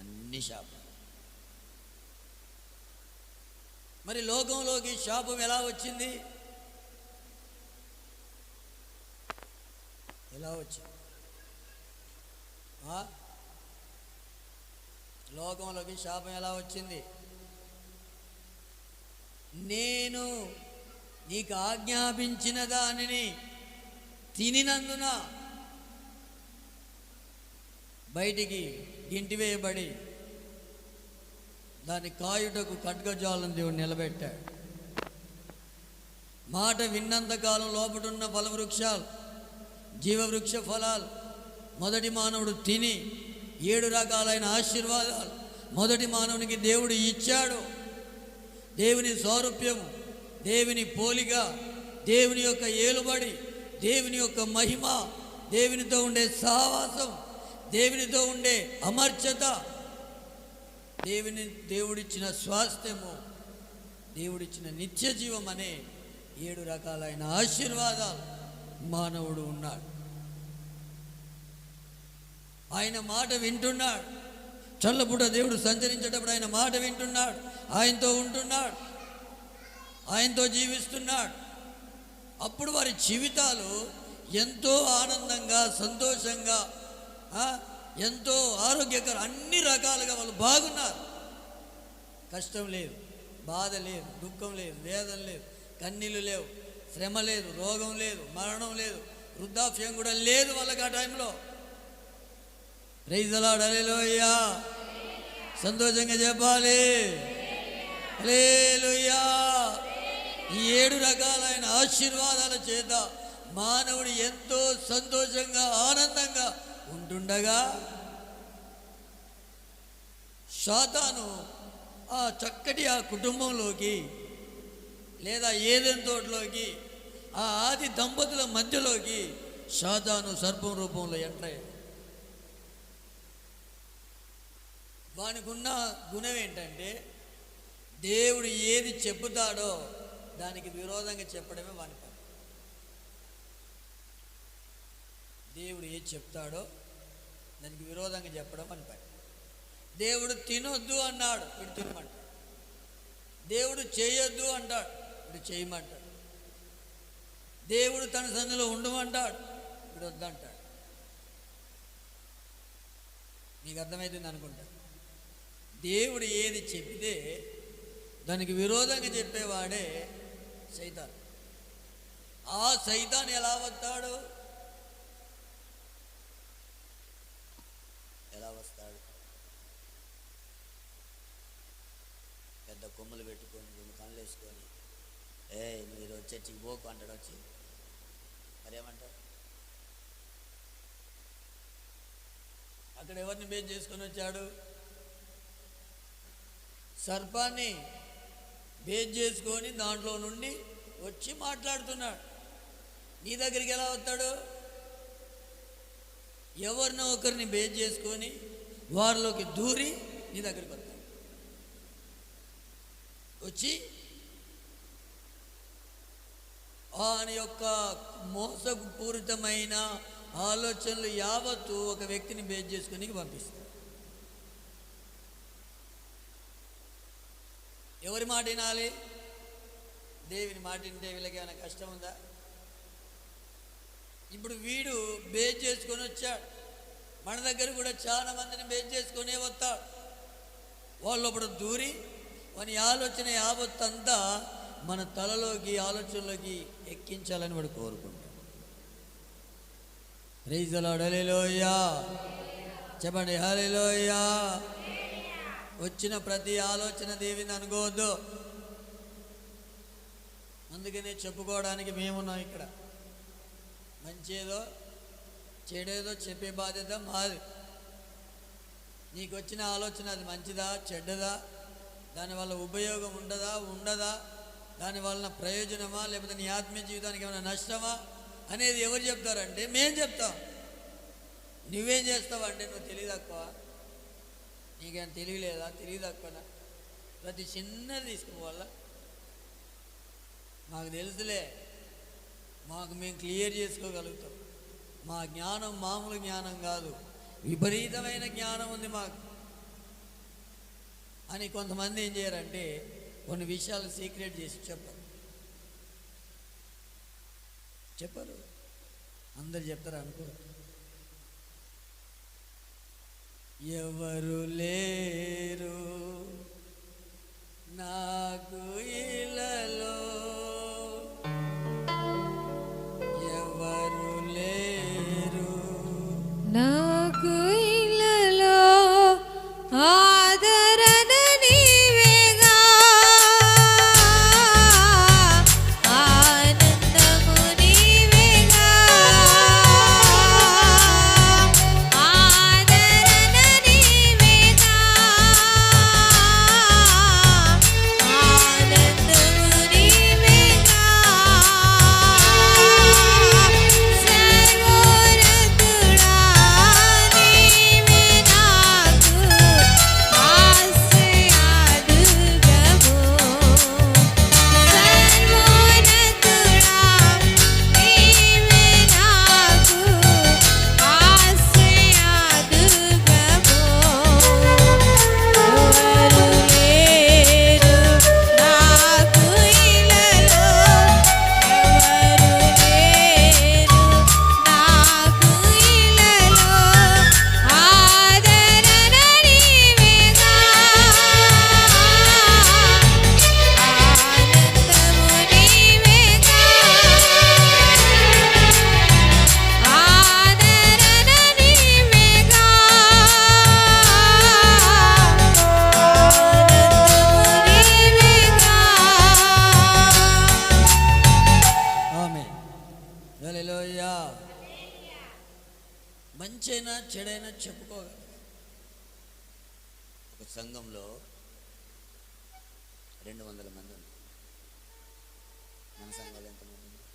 అన్ని శాపాలు. మరి లోకంలోకి శాపం ఎలా వచ్చింది? ఎలా వచ్చింది? లోకంలోకి శాపం ఎలా వచ్చింది? నేను నీకు ఆజ్ఞాపించిన దానిని తినినందున బయటికి గింటివేయబడి దాని కాయుటకు ఖడ్గజాలను దేవుడు నిలబెట్టాడు. మాట విన్నంతకాలం లోపటున్న ఫలవృక్షాలు, జీవవృక్ష ఫలాలు మొదటి మానవుడు తిని 7 రకాలైన ఆశీర్వాదాలు మొదటి మానవునికి దేవుడు ఇచ్చాడు. దేవుని సారూప్యము, దేవుని పోలిక, దేవుని యొక్క ఏలుబడి, దేవుని యొక్క మహిమ, దేవునితో ఉండే సహవాసం, దేవునితో ఉండే అమర్చత, దేవుడిచ్చిన స్వాస్థ్యము, దేవుడిచ్చిన నిత్య జీవం అనే 7 రకాలైన ఆశీర్వాదాలు మానవుడు ఉన్నాడు. ఆయన మాట వింటున్నాడు. చల్లపుట దేవుడు సంచరించేటప్పుడు ఆయన మాట వింటున్నాడు, ఆయనతో ఉంటున్నాడు, ఆయనతో జీవిస్తున్నాడు. అప్పుడు వారి జీవితాలు ఎంతో ఆనందంగా, సంతోషంగా, ఎంతో ఆరోగ్యకరం, అన్ని రకాలుగా వాళ్ళు బాగున్నారు. కష్టం లేదు, బాధ లేదు, దుఃఖం లేదు, వేదన లేదు, కన్నీళ్ళు లేవు, శ్రమ లేదు, రోగం లేదు, మరణం లేదు, వృద్ధాప్యం కూడా లేదు వాళ్ళకి ఆ టైంలో. ప్రైజ్ ది లార్డ్, హల్లెలూయా. సంతోషంగా చెప్పాలి, హల్లెలూయా. ఈ 7 రకాలైన ఆశీర్వాదాల చేత మానవుడు ఎంతో సంతోషంగా, ఆనందంగా ఉంటుండగా సాతాను ఆ చక్కటి ఆ కుటుంబంలోకి, లేదా ఏదెన్ తోటలోకి, ఆ ఆది దంపతుల మధ్యలోకి సాతాను సర్పం రూపంలో ఎంటర్ అయ్యాడు. వానికి ఉన్న గుణం ఏంటంటే దేవుడు ఏది చెబుతాడో దానికి విరోధంగా చెప్పడమే వాని పని. దేవుడు ఏది చెప్తాడో దానికి విరోధంగా చెప్పడం అని పని. దేవుడు తినొద్దు అన్నాడు, వీడు తినమంటాడు. దేవుడు చేయొద్దు అంటాడు, వీడు చేయమంటాడు. దేవుడు తన సన్నిధిలో ఉండమంటాడు, వీడు వద్దంటాడు. మీకు అర్థమవుతుంది అనుకుంటా. దేవుడు ఏది చెప్తే దానికి విరోధంగా చెప్పేవాడే సైతాన్. ఆ సైతాన్ ఎలా వస్తాడు? ఎలా వస్తాడు? పెద్ద కొమ్ములు పెట్టుకొని 2 కళ్ళు వేసుకొని, నువ్వు ఈరోజు చర్చికి పోకు అంటాడు. వచ్చి మరేమంటాడు? అక్కడ ఎవరిని బేస్ చేసుకొని వచ్చాడు? సర్పాన్ని బేస్ చేసుకొని దాంట్లో నుండి వచ్చి మాట్లాడుతున్నాడు. నీ దగ్గరికి ఎలా వస్తాడు? ఎవరినో ఒకరిని బేస్ చేసుకొని వారిలోకి దూరి నీ దగ్గరికి వస్తాడు. వచ్చి ఆయన యొక్క మోసపూరితమైన ఆలోచనలు యావత్తు ఒక వ్యక్తిని బేస్ చేసుకుని పంపిస్తాడు. ఎవరి మాట వినాలి? దేవుని మాట వింటే వీళ్ళకి ఏమైనా కష్టం ఉందా? ఇప్పుడు వీడు బేస్ చేసుకొని వచ్చాడు, మన దగ్గర కూడా చాలా మందిని బేస్ చేసుకునే వస్తాడు. వాళ్ళు అప్పుడు దూరి వాని ఆలోచన యావత్తంతా మన తలలోకి ఆలోచనలోకి ఎక్కించాలని వాడు కోరుకుంటాడు. ప్రైజ్ ది లార్డ్, హల్లెలూయా చెప్పండి, హల్లెలూయా. వచ్చిన ప్రతి ఆలోచన దేవుని అనుకోవద్దు. అందుకనే చెప్పుకోవడానికి మేమున్నాం ఇక్కడ. మంచేదో చెడేదో చెప్పే బాధ్యత మాది. నీకు వచ్చిన ఆలోచన అది మంచిదా చెడ్డదా, దానివల్ల ఉపయోగం ఉండదా, దానివల్ల ప్రయోజనమా, లేకపోతే నీ ఆత్మీయ జీవితానికి ఏమైనా నష్టమా అనేది ఎవరు చెప్తారంటే మేము చెప్తాం. నువ్వేం చేస్తావంటే నువ్వు తెలివి తక్కువ, నీకేమైనా తెలివి లేదా, తెలివి తక్కువనా? ప్రతి చిన్నది తీసుకోవాలా? మాకు తెలుసులే, మాకు మేము క్లియర్ చేసుకోగలుగుతాం. మా జ్ఞానం మామూలు జ్ఞానం కాదు, విపరీతమైన జ్ఞానం ఉంది మాకు అని కొంతమంది ఏం చేయరంటే కొన్ని విషయాలు సీక్రెట్ చేసి చెప్పరు. అందరు చెప్తారు అనుకో. ఎవరు లేరు నాకు ఇలలో, ఎవరు లేరు నాకు ఇలలో ఆదరణ నీవేగా, ఆనందము నీవేగా, ఆదరణ నీవేగా, ఆనందము నీవేగా, సర్వోన్నతుడా నీవే నాకు ఆశ్రయదుర్గము, సర్వోన్నతుడా నీవే నాకు ఆశ్రయదుర్గము. ఎవరు లేరు నాకు ఇలలో, ఎవరు లేరు నాకు ఇలలో, ఆదరణ నీవేగా, ఆనందము నీవేగా, ఆదరణ నీవేగా, ఆనందము నీవేగా. ఆమేన్, హల్లెలూయా. మంచైనా చెడైనా చెప్పుకోగలరు. ఒక సంఘంలో 200 మంది ఉన్నారు. మన సంఘాలు ఎంతమంది ఉన్నారు?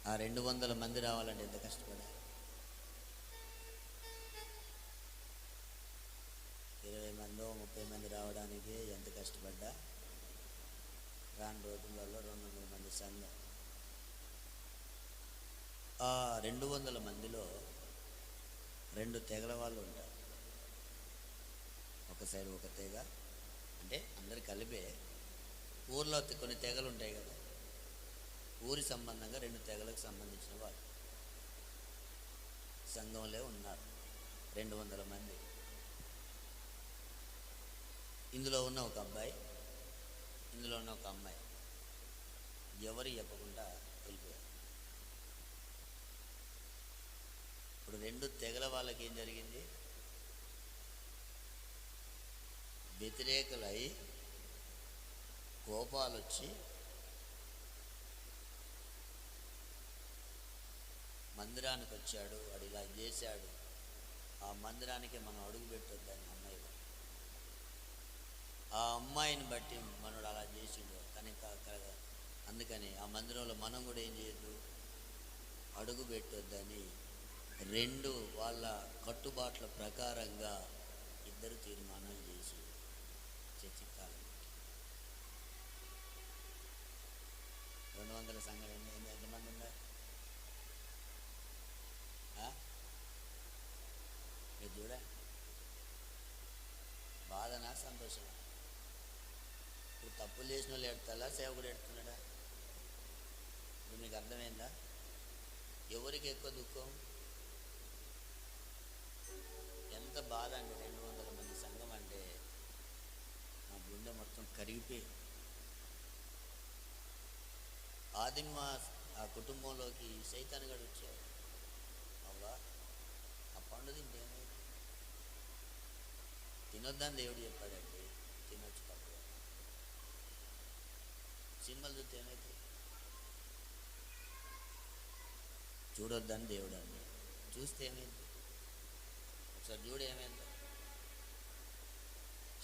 ఆ 200 మంది రావాలంటే ఎంత కష్టపడాలి? 20 మందో 30 మంది రావడానికి ఎంత కష్టపడ్డా రాని రోజులలో 200 మంది సంఘం. ఆ 200 మందిలో 2 తెగల వాళ్ళు ఉంటారు. ఒక సైడ్ ఒక తెగ, అంటే అందరు కలిపే. ఊర్లో కొన్ని తెగలు ఉంటాయి కదా, ఊరి సంబంధంగా 2 తెగలకు సంబంధించిన వాళ్ళు సంఘంలో ఉన్నారు. 200 మంది. ఇందులో ఉన్న ఒక అబ్బాయి, ఇందులో ఉన్న ఒక అమ్మాయి ఎవరు చెప్పకుండా వెళ్ళిపోయారు. ఇప్పుడు 2 తెగల వాళ్ళకి ఏం జరిగింది? వ్యతిరేకులై కోపాలు వచ్చి మందిరానికి వచ్చాడు, వాడు ఇలా చేశాడు, ఆ మందిరానికి మనం అడుగు పెట్టొద్దని అమ్మాయి. ఆ అమ్మాయిని బట్టి మనోడు అలా చేసిండు కనుక అందుకని ఆ మందిరంలో మనం కూడా ఏం చేయొద్దు, అడుగు పెట్టొద్దని 2 వాళ్ళ కట్టుబాట్ల ప్రకారంగా 2 తీర్మానాలు చేసి చర్చికి తాళం. సంఘం ఎంతమంది ఉన్నారు? మీరు చూడండి, బాధనా సంతోషమా? ఇప్పుడు తప్పులు చేసిన వాళ్ళు ఎడతారా, సేవకుడు ఎడుతున్నాడా? ఇప్పుడు మీకు అర్థమైందా? ఎవరికి ఎక్కువ దుఃఖం? ఎంత బాధ అండి! 200 మంది సంఘం అంటే నా గుండె మొత్తం కరిగిపోయి, ఆదిమ ఆ కుటుంబంలోకి సైతాన్ గడు వచ్చాడు. అవ్వా, ఆ పండు తింటేనే తినొద్దని దేవుడు చెప్పాడండి. తినొచ్చు, తప్ప. సినిమాలు చూస్తే ఏమైతే చూడొద్దని దేవుడు అండి. చూస్తే ఏమైంది? ఒకసారి చూడు ఏమైంది?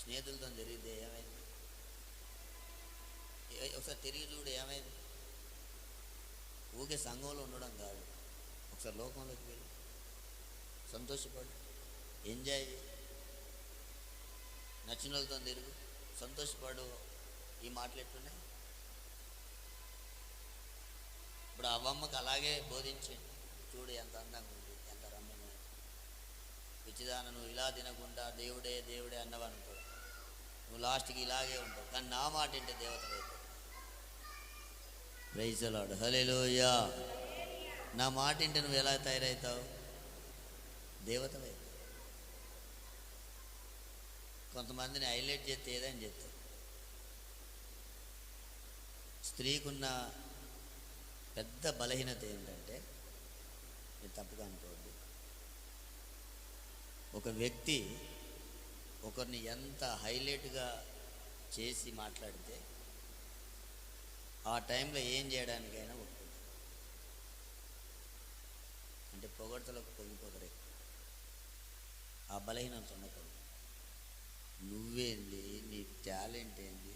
స్నేహితులతో జరిగితే ఏమైంది? ఒకసారి తిరిగి చూడు ఏమైంది? ఊకే సంఘంలో ఉండడం కాదు, ఒకసారి లోకంలోకి వెళ్ళి సంతోషపడు, ఎంజాయ్ చేయి, నచ్చిన వాళ్ళతో తిరుగు, సంతోషపడు. ఈ మాటలు ఎట్లున్నాయి? ఇప్పుడు అవ్వమ్మకి అలాగే బోధించండి. చూడు ఎంత అందంగా ఉంది, ఎంత రమ్యమైన. పిచ్చిదాన, నువ్వు ఇలా తినకుండా దేవుడే దేవుడే అన్నవనుకో, నువ్వు లాస్ట్కి ఇలాగే ఉంటావు. కానీ నా మాట ఏంటే దేవతవైతే. ప్రైజ్ ది లార్డ్, హల్లెలూయా. నా మాట ఏంటి నువ్వు ఎలా తయారవుతావు? దేవతవైతే. కొంతమందిని హైలైట్ చేస్తే ఏదని చెప్తారు. స్త్రీకున్న పెద్ద బలహీనత ఏంటంటే, మీరు తప్పుగా అనుకోవద్దు, ఒక వ్యక్తి ఒకరిని ఎంత హైలైట్గా చేసి మాట్లాడితే ఆ టైంలో ఏం చేయడానికైనా ఒప్పుకుంటారు. అంటే పొగడ్తలకు పొంగిపోతారు. ఆ బలహీనత ఉండకూడదు. నువ్వేంది, నీ టాలెంట్ ఏంది,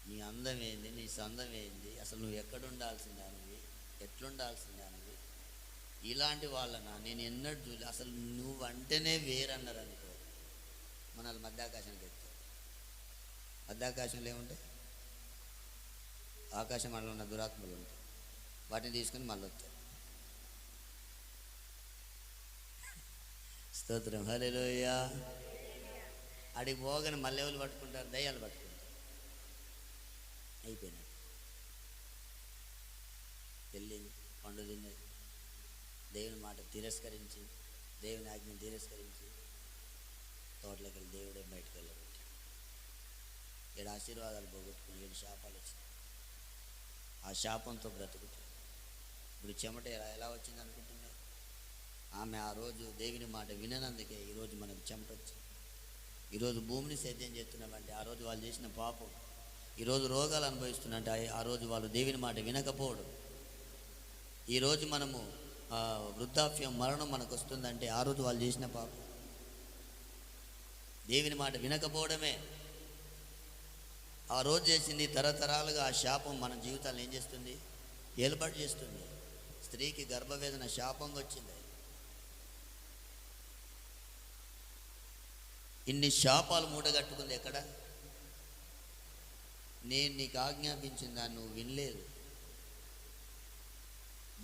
నీ అందం ఏంది, నీ సందం ఏంది, అసలు నువ్వు ఎక్కడుండాల్సిన దానివి, ఎట్లుండాల్సిన దానివి, ఇలాంటి వాళ్ళనా నేను ఎన్నడూ చూడలే, అసలు నువ్వంటేనే వేరన్నారు అనుకో, మనల్ని మధ్యాకాశానికి ఎత్తారు. మధ్యాకాశంలో ఏముంటాయి? ఆకాశం మండలం ఉన్న దురాత్మలు ఉంటాయి. వాటిని తీసుకొని మళ్ళీ వస్తాయి. స్తోత్రం, హల్లెలూయా. అడిగి పోగానే మళ్ళీ ఎవరు పట్టుకుంటారు? దయ్యాలు పట్టుకుంటారు. అయిపోయినాడు. వెళ్ళింది, పండు తిన్నది, దేవుని మాట తిరస్కరించి, దేవుని ఆజ్ఞను తిరస్కరించి తోటలోకి వెళ్ళి దేవుడే బయటకు వెళ్ళబెట్టాడు. 7 ఆశీర్వాదాలు పోగొట్టుకుని 7 శాపాలు వచ్చినాయి. ఆ శాపంతో బ్రతుకుతాడు. ఇప్పుడు చెమట ఎలా వచ్చింది అనుకుంటున్నారు? ఆమె ఆ రోజు దేవుని మాట విననందుకే ఈరోజు మనకు చెమట వచ్చింది. ఈరోజు భూమిని సేద్యం చేస్తున్నామంటే ఆ రోజు వాళ్ళు చేసిన పాపం. ఈరోజు రోగాలు అనుభవిస్తున్నట్టే ఆ రోజు వాళ్ళు దేవుని మాట వినకపోవడం. ఈరోజు మనము వృద్ధాప్యం, మరణం మనకు వస్తుందంటే ఆ రోజు వాళ్ళు చేసిన పాపం. దేవుని మాట వినకపోవడమే ఆ రోజు చేసింది. తరతరాలుగా ఆ శాపం మన జీవితాలను ఏం చేస్తుంది? ఏలుబడి చేస్తుంది. స్త్రీకి గర్భవేదన శాపంగా వచ్చింది. ఇన్ని శాపాలు మూటగట్టుకుంది ఎక్కడ? నేను నీకు ఆజ్ఞాపించిన దాన్ని నువ్వు వినలేదు.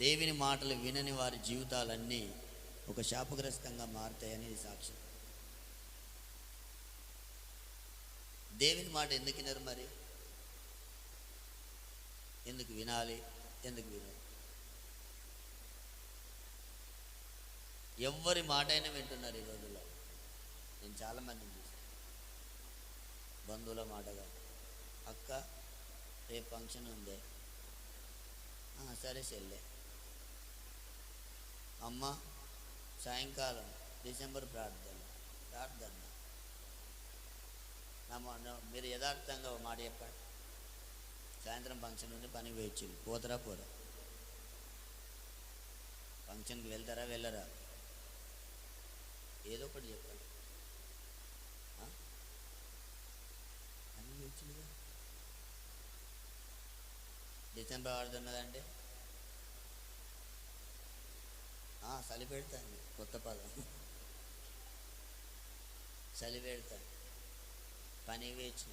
దేవుని మాటలు వినని వారి జీవితాలన్నీ ఒక శాపగ్రస్తంగా మారుతాయని సాక్ష్యం. దేవుని మాట ఎందుకు వినరు మరి? ఎందుకు వినాలి? ఎందుకు వినరు? ఎవరి మాట అయినా వింటున్నారు ఈ రోజుల్లో. నేను చాలామందిని చూసాను. బంధువుల మాటగా, అక్క రేపు ఫంక్షన్ ఉంది, సరే చెల్లె. అమ్మ సాయంకాలం డిసెంబర్ ప్రార్థన. మీరు యథార్థంగా ఒక మాట చెప్పండి. సాయంత్రం ఫంక్షన్ ఉంది, పనికి వేయచ్చు, పోతారా పోరా? ఫంక్షన్కి వెళ్తారా వెళ్ళరా? ఏదో ఒకటి చెప్పండి. పనికి వేయచ్చుగా. డిసెంబర్ ఆడుతున్నదంటే చలి పెడతాను, కొత్త పదం, చలి పెడతాను, పని వేయించిన,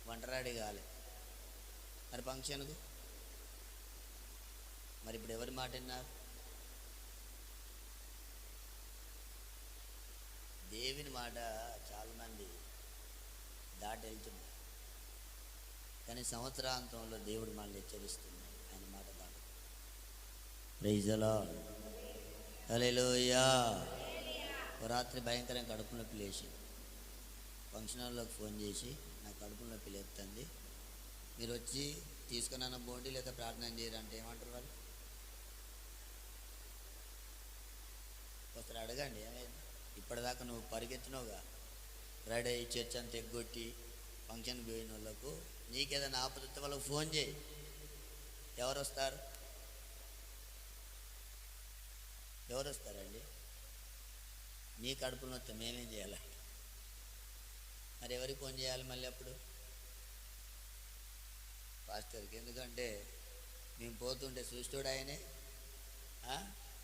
వంటరాడి కాలే, మరి ఫంక్షన్కు మరి ఇప్పుడు ఎవరి మాట విన్నారు? దేవుని మాట చాలామంది దాటి వెళ్తున్నారు, కానీ సంవత్సరాంతంలో దేవుడు మనల్ని హెచ్చరిస్తున్నాడు, ఆయన మాట దాటి. ప్రైజ్ ది లార్డ్, హల్లెలూయా. రాత్రి భయంకరంగా కడుపు నొప్పి లేచి ఫంక్షన్ హాల్లోకి ఫోన్ చేసి నాకు కడుపు నొప్పి లేస్తుంది, మీరు వచ్చి తీసుకున్న బోండి లేదా ప్రార్థన చేయరంటే ఏమంటారు వాళ్ళు? ఒకసారి అడగండి, ఏమైంది? ఇప్పటిదాకా నువ్వు పరిగెత్తినవుగా, రెడీ అయ్యి చర్చ్ అంతా ఎగ్గొట్టి ఫంక్షన్కి పోయిన వాళ్ళకు నీకేదైనా ఆపదొస్తే వాళ్ళకు ఫోన్ చేయి. ఎవరు వస్తారు? ఎవరు వస్తారండి? నీ కడుపులో వస్తే మేమేం చేయాలి? మరి ఎవరికి ఫోన్ చేయాలి మళ్ళీ అప్పుడు? పాస్టర్కి. ఎందుకంటే మేము పోతుంటే సృష్టుడు ఆయనే,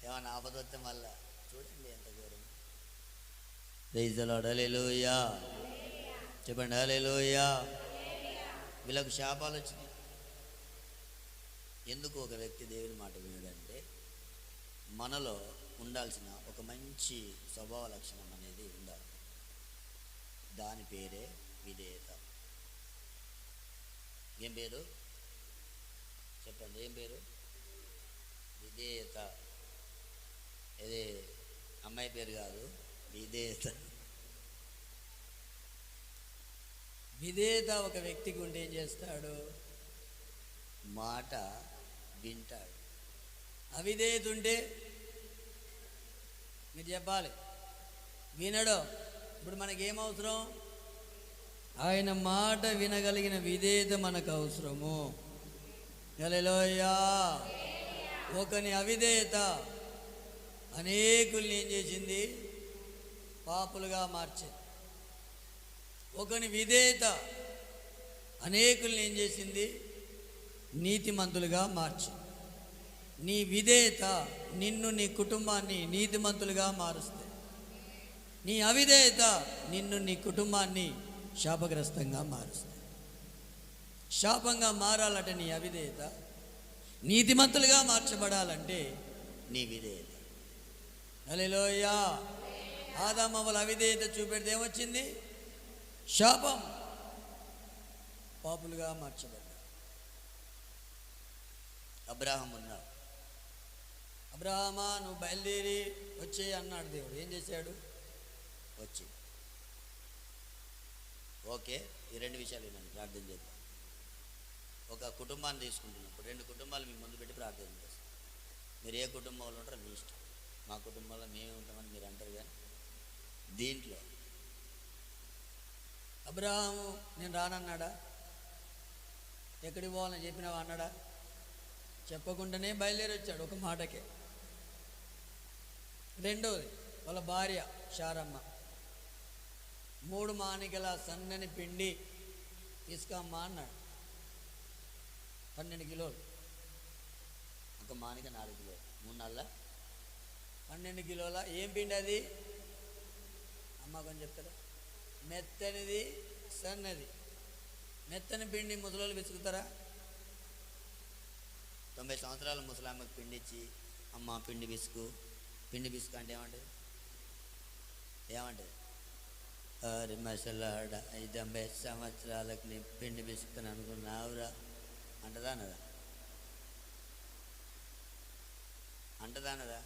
ఏమైనా ఆపద వస్తే మళ్ళా చూడండి ఎంత ఘోరం. Praise the lord, hallelujah. చెప్పండి హల్లెలూయా. వీళ్ళకు శాపాలు వచ్చినాయి. ఎందుకు ఒక వ్యక్తి దేవుని మాట వినడంటే మనలో ఉండాల్సిన ఒక మంచి స్వభావ లక్షణం అనేది ఉండాలి. దాని పేరే విధేయత. ఏం పేరు చెప్పండి? ఏం పేరు? విధేయత. ఇది అమ్మాయి పేరు కాదు, విధేయత. విధేయత ఒక వ్యక్తికి ఉంటే ఏం చేస్తాడు? మాట వింటాడు. అవిధేయత ఉంటే మీరు చెప్పాలి, వినడు. ఇప్పుడు మనకేం అవసరం? ఆయన మాట వినగలిగిన విధేయత మనకు అవసరము. హల్లెలూయా. ఒకని అవిధేయత అనేకుల్ని ఏం చేసింది? పాపులుగా మార్చింది. ఒకని విధేయత అనేకుల్ని ఏం చేసింది? నీతిమంతులుగా మార్చింది. నీ విధేయత నిన్ను, నీ కుటుంబాన్ని నీతిమంతులుగా మారుస్తుంది. నీ అవిధేయత నిన్ను, నీ కుటుంబాన్ని శాపగ్రస్తంగా మారుస్తుంది. శాపంగా మారాలంటే నీ అవిధేయత, నీతిమంతులుగా మార్చబడాలంటే నీ విధేయత. హల్లెలూయా. ఆదాము అవ్వల అవిధేయత చూపెడితే ఏమొచ్చింది? శాపం. పాపులుగా మార్చబడ్డారు. అబ్రాహాము ఉన్నాడు. అబ్రహామా నువ్వు బయలుదేరి వచ్చే అన్నాడు దేవుడు. ఏం చేశాడు? వచ్చి ఓకే. ఈ రెండు విషయాలు వినండి, ప్రార్థన చేద్దాం. ఒక కుటుంబాన్ని తీసుకుంటున్నప్పుడు రెండు కుటుంబాలు మీ ముందు పెట్టి ప్రార్థన చేస్తాం. మీరు ఏ కుటుంబంలో ఉంటారో మీ ఇష్టం. మా కుటుంబంలో మేమే ఉంటామని మీరు అంటారు, కానీ దీంట్లో అబ్రహాము నేను రానన్నాడా? ఎక్కడికి పోవాలని చెప్పినావా అన్నాడా? చెప్పకుండానే బయలుదేరి వచ్చాడు ఒక మాటకే. రెండవది వాళ్ళ భార్య శారమ్మ 3 మానికల సన్నని పిండి తీసుకమ్మా అన్నాడు. 12 కిలోలు. ఒక మానిక 4 కిలోలు, 3 నెలల 12 కిలోల ఏం పిండి అది? అమ్మ కొంచెం చెప్తారా? మెత్తనిది, సన్నది. మెత్తని పిండి ముసలోళ్ళు విసుకుతారా? 90 సంవత్సరాల ముసలామ్మకి పిండి ఇచ్చి అమ్మ పిండి బిసుకు, పిండి బిసుకు అంటే ఏమంటది? ఏమంటది? అరే మసలాడ 90 సంవత్సరాలకు నీ పిండి బిసుకుని అనుకున్నావురా అంటదా అన్నదా? అంటదా అన్నదా?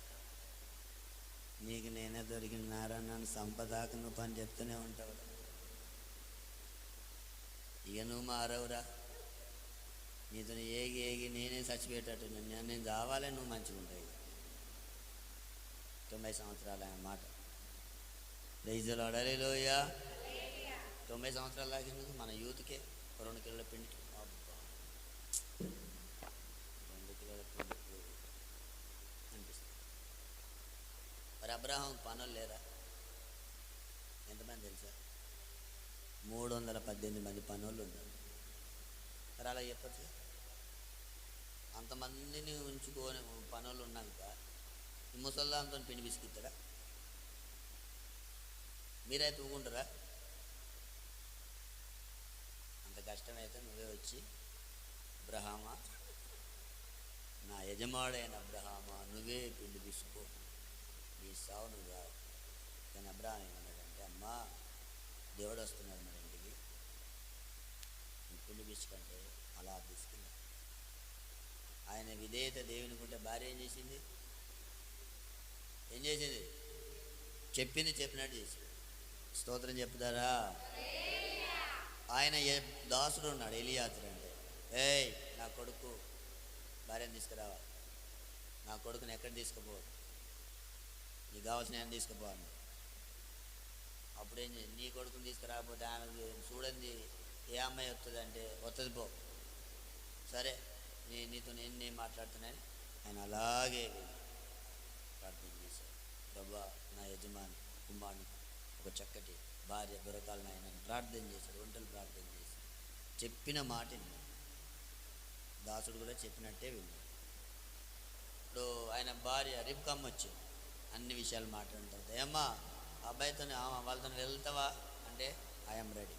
నీకు నేనే దొరికినారా నన్ను సంపదాక నువ్వు పని చెప్తూనే ఉంటావు. ఇక నువ్వు మారవురా. నీతో ఏగి ఏగి నేనే చచ్చిపోయేటట్టు నేను చావాలే, నువ్వు మంచిగా ఉంటాయి. 90 సంవత్సరాలు ఆయన మాట. ప్రైజ్ ది లార్డ్, హల్లెలూయా. 90 సంవత్సరాలు లాగినందుకు మన యూత్కే 2 కిలోల పిండి, 2 కిలోల పిండి అనిపిస్తుంది. మరి అబ్రహాం పనులు లేరా? ఎంతమంది తెలుసా? 318 మంది పనులు ఉన్నారు. మరి అలా చెప్పచ్చు. అంతమందిని ఉంచుకొని పనులు ఉన్నాక ఈ ముసల్దాంతో పిండి బిస్కిస్తాడా? మీరైతే ఊకుంటారా? అంత కష్టమైతే నువ్వే వచ్చి అబ్రహామా నా యజమాడైన అబ్రహామా, నువ్వే పిండి తీసుకో, నీ సావు నువ్వు రావు. కానీ అబ్రహాం ఏమన్నాడంటే, అమ్మా దేవుడు వస్తున్నాడు మన ఇంటికి, నువ్వు పిండి పిసుకంటే అలా తీసుకున్నా. ఆయన విధేయత దేవునికి ఉంటే భార్య ఏం చేసింది? చెప్పింది చెప్పినట్టు చేసింది. స్తోత్రం చెప్తారా? ఆయన దాసుడు ఉన్నాడు ఎలియాజరు అంటే, ఏయ్ నా కొడుకు భార్యను తీసుకురావాలి, నా కొడుకుని ఎక్కడ తీసుకుపోదు, నీకు కావాల్సిన ఆయన తీసుకుపోవాలి. అప్పుడేం నీ కొడుకుని తీసుకురాకపోతే ఆమె చూడండి ఏ అమ్మాయి వస్తుంది అంటే, వస్తుంది పో, సరే నీతో నేను మాట్లాడుతున్నాను. ఆయన అలాగే ప్రార్థన చేశాడు, ప్రభా నా యజమాని కుమారుని ఒక చక్కటి భార్య దొరకాలని ఆయన ప్రార్థన చేశాడు. ఒంటలు ప్రార్థన చేశాడు. చెప్పిన మాటని దాసుడు కూడా చెప్పినట్టే విన్నాడు. ఇప్పుడు ఆయన భార్య రిబ్కమ్మ వచ్చింది, అన్ని విషయాలు మాట్లాడిన తర్వాత, ఏమ్మా అబ్బాయితో వాళ్ళతో వెళ్తావా అంటే, ఐఎమ్ రెడీ,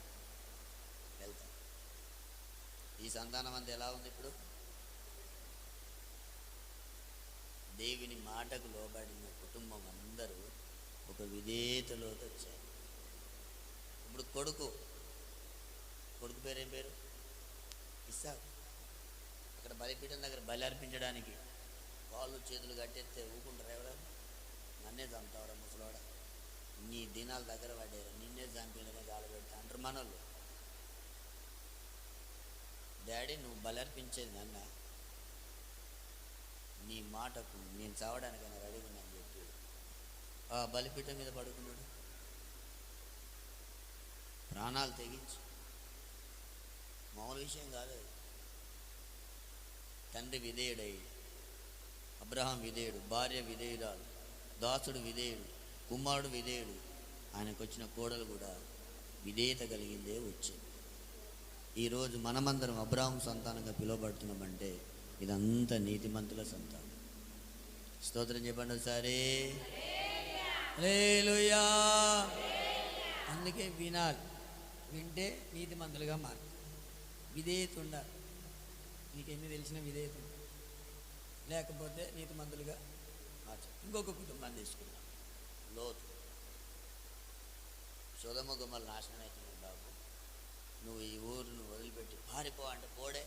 వెళ్తా. ఈ సంతానం అంతా ఎలా ఉంది ఇప్పుడు? దేవుని మాటకు లోబడిన కుటుంబం అందరూ ఒక విధేయతలోకి వచ్చారు. ఇప్పుడు కొడుకు పేరు ఏం పేరు? ఇస్సాకు. అక్కడ బలిపీఠం దగ్గర బలి అర్పించడానికి వాళ్ళు చేతులు కట్టేస్తే ఊకుంటారు ఎవరైనా? నన్నే చంపుతావరా ముసలోడ, నీ దినాలు దగ్గర పడ్డారు, నిన్నే చంపిననే గాలి పెడతా అంటారు మనోళ్ళు. డాడీ నువ్వు బలి అర్పించేది నన్న, నీ మాటకు నేను చావడానికైనా రెడీగా ఉన్నాను చెప్పి ఆ బలిపీఠం మీద పడుకున్నాడు, ప్రాణాలు తెగించి. మామూలు విషయం కాదు. తండ్రి విధేయుడై, అబ్రహాం విధేయుడు, భార్య విధేయురాలు, దాసుడు విధేయుడు, కుమారుడు విధేయుడు, ఆయనకు వచ్చిన కోడలు కూడా విధేయత కలిగిందే వచ్చింది. ఈరోజు మనమందరం అబ్రహాం సంతానంగా పిలువబడుతున్నామంటే ఇదంతా నీతిమంతుల సంతానం. స్తోత్రం చెప్పండి ఒకసారి. హల్లెలూయా. అందుకే వినాలి, వింటే నీతిమంతులుగా మారు. విధేయత ఉండాలి. నీకెన్ని తెలిసిన విధేయత ఉండాలి, లేకపోతే నీతిమంతులుగా మార్చాలి. ఇంకొక కుటుంబాన్ని తీసుకున్నాం, లోతు. సొదొమ గొమొర్రా నాశనం అవుతుంది బాబు, నువ్వు ఈ ఊరును వదిలిపెట్టి పారిపో అంటే పోడే,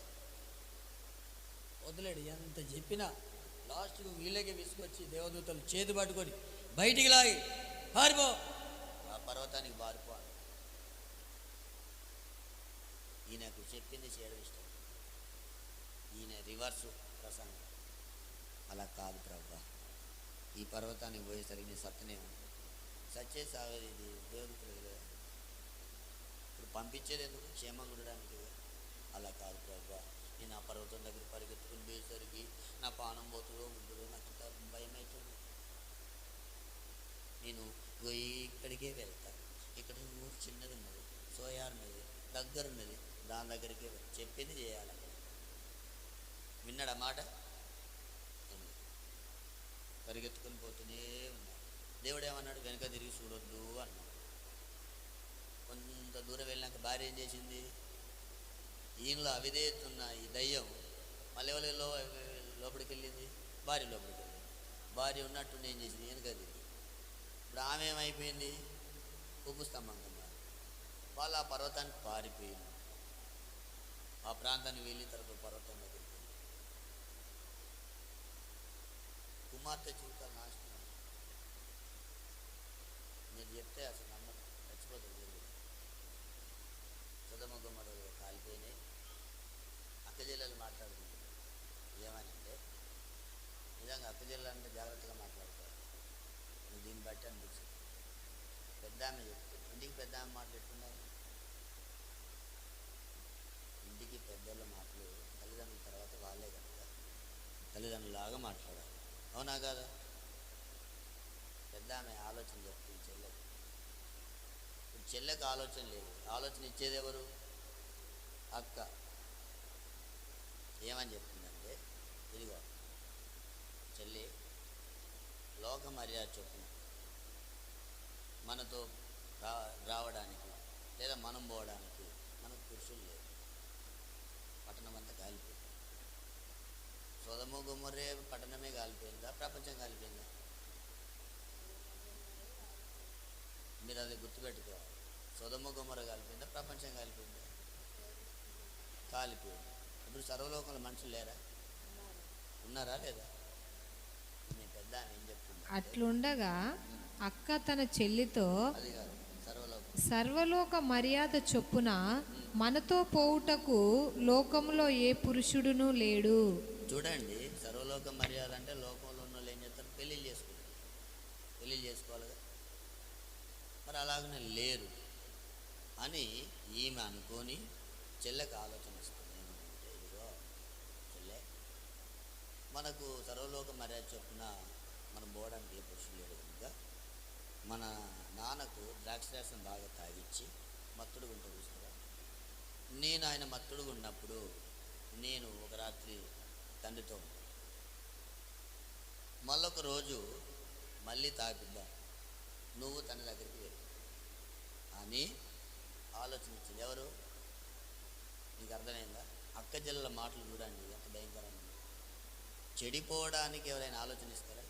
వదిలేడు. ఎంత చెప్పినా లాస్ట్కు వీళ్ళకి విసుకొచ్చి దేవదూతలు చేతి పట్టుకొని బయటికి లాగి పారిపో, ఆ పర్వతానికి పారిపో అని. ఈయనకు చెప్పింది చేయడం ఇష్టం, ఈయన రివర్సు ప్రసంగం. అలా కాదు ప్రభా, ఈ పర్వతానికి పోయేసరికి నీ సత్తనే ఉంది, సచ్చే సాగదు, ఇది దేవుడు కదా, ఇప్పుడు పంపించేది ఎందుకు? క్షేమంగా ఉండడానికి. అలా కాదు ప్రభా, నేను ఆ పర్వతం దగ్గర పరిగెత్తుకుని పోయేసరికి నా పానం పోతుందో ఉంటుందో నాకు ఇంత భయం అవుతుంది. నేను ఇక్కడికే వెళ్తాను, ఇక్కడ ఊరు చిన్నది ఉన్నది, సోయార్ ఉన్నది, దగ్గర ఉన్నది, దాని దగ్గరికే చెప్పింది చేయాలి. అక్కడ విన్నాడు ఆ మాట, పరిగెత్తుకొని పోతూనే ఉన్నాడు. దేవుడు ఏమన్నాడు? వెనక తిరిగి చూడొద్దు అన్నాడు. కొంత దూరం వెళ్ళినాక భార్య ఏం చేసింది? ఈయనలో అవిధేయత ఉన్న ఈ దయ్యం మళ్ళీ లోపలికి వెళ్ళింది, భార్య లోపలికి వెళ్ళింది. భార్య ఉన్నట్టుండి ఏం చేసింది? వెనక తిరిగి. ఇప్పుడు ఆమె ఏమైపోయింది? ఉప్పు స్తంభంగా మారి. వాళ్ళు ఆ పర్వతానికి పారిపోయింది. ఆ ప్రాంతానికి వెళ్ళిన తర్వాత పర్వతం దగ్గరికి కుమార్తె జీవితాలు నాశనం. మీరు చెప్తే అసలు నమ్మకం చచ్చిపోతుంది. సొదొమ గొమొర్రా కాలిపోయినాయి. అక్కజెల్లెలు మాట్లాడుకుంటున్నారు ఏమనంటే, నిజంగా అక్కజెల్లెలు అంటే జాగ్రత్తగా మాట్లాడతారు. దీన్ని బట్టి అనిపిస్తుంది. పెద్ద ఆమె చెప్తుంది, ఇంటికి పెద్ద ఆమె మాట్లాడుతున్నారు. ఇంటికి పెద్దల మాటలు తల్లిదండ్రుల తర్వాత వాళ్ళే కనుక తల్లిదండ్రులాగా మాట్లాడాలి. అవునా కాదా? పెద్ద ఆమె ఆలోచన చెప్తుంది చెల్లెకు. ఇప్పుడు చెల్లెకు ఆలోచన లేదు, ఆలోచన ఇచ్చేది ఎవరు? అక్క. ఏమని చెప్తుందంటే, ఇదిగో చెల్లి, లోక మర్యాద చొప్పున మనతో రావడానికి లేదా మనం పోవడానికి మనకు పురుషులు లేరు. పట్టణం అంతా కాలిపోయింది. సొదొమ సొదొమ గొమొర్రే పట్టణమే కాలిపోయిందా, ప్రపంచం కాలిపోయిందా? మీరు అది గుర్తుపెట్టుకోవాలి. సొదొమ గొమొర్ర కాలిపోయిందా, ప్రపంచం కాలిపోయిందా? కాలిపోయింది. ఇప్పుడు సర్వలోకంలో మనుషులు లేరా? ఉన్నారా లేదా? మీ పెద్ద ఆయన ఏం చెప్తున్నా, అట్లుండగా అక్క తన చెల్లితో అది కాదు, సర్వలోక మర్యాద చొప్పున మనతో పోవుటకు లోకములో ఏ పురుషుడును లేడు. చూడండి, సర్వలోక మర్యాద అంటే లోకంలో ఉన్న వాళ్ళు ఏం చేస్తారు? పెళ్ళిళ్ళు చేసుకుంటారు. పెళ్ళిళ్ళు చేసుకోవాలిగా, మరి అలాగనే లేరు అని ఈమె అనుకొని చెల్లెకి ఆలోచన ఇస్తుంది. ఏమంటే, ఇదిగో చెల్లె, మనకు సర్వలోక మర్యాద చొప్పున మనం పోవడానికి ఏ పురుషుడు లేడు కనుక మన నాన్నకు ద్రాక్షరసం బాగా తాగిచ్చి మత్తుడుగా ఉంటే చూస్తారా, నేను ఆయన మత్తుడుగా ఉన్నప్పుడు నేను ఒక రాత్రి తండ్రితో ఉంటాను, మళ్ళొక రోజు మళ్ళీ తాగిద్దాం, నువ్వు తన దగ్గరికి వెళ్ళు అని ఆలోచించింది. ఎవరు? నీకు అర్థమైందా? అక్క చెల్లెల మాటలు చూడండి ఎంత భయంకరంగా ఉంది. చెడిపోవడానికి ఎవరైనా ఆలోచనిస్తారా?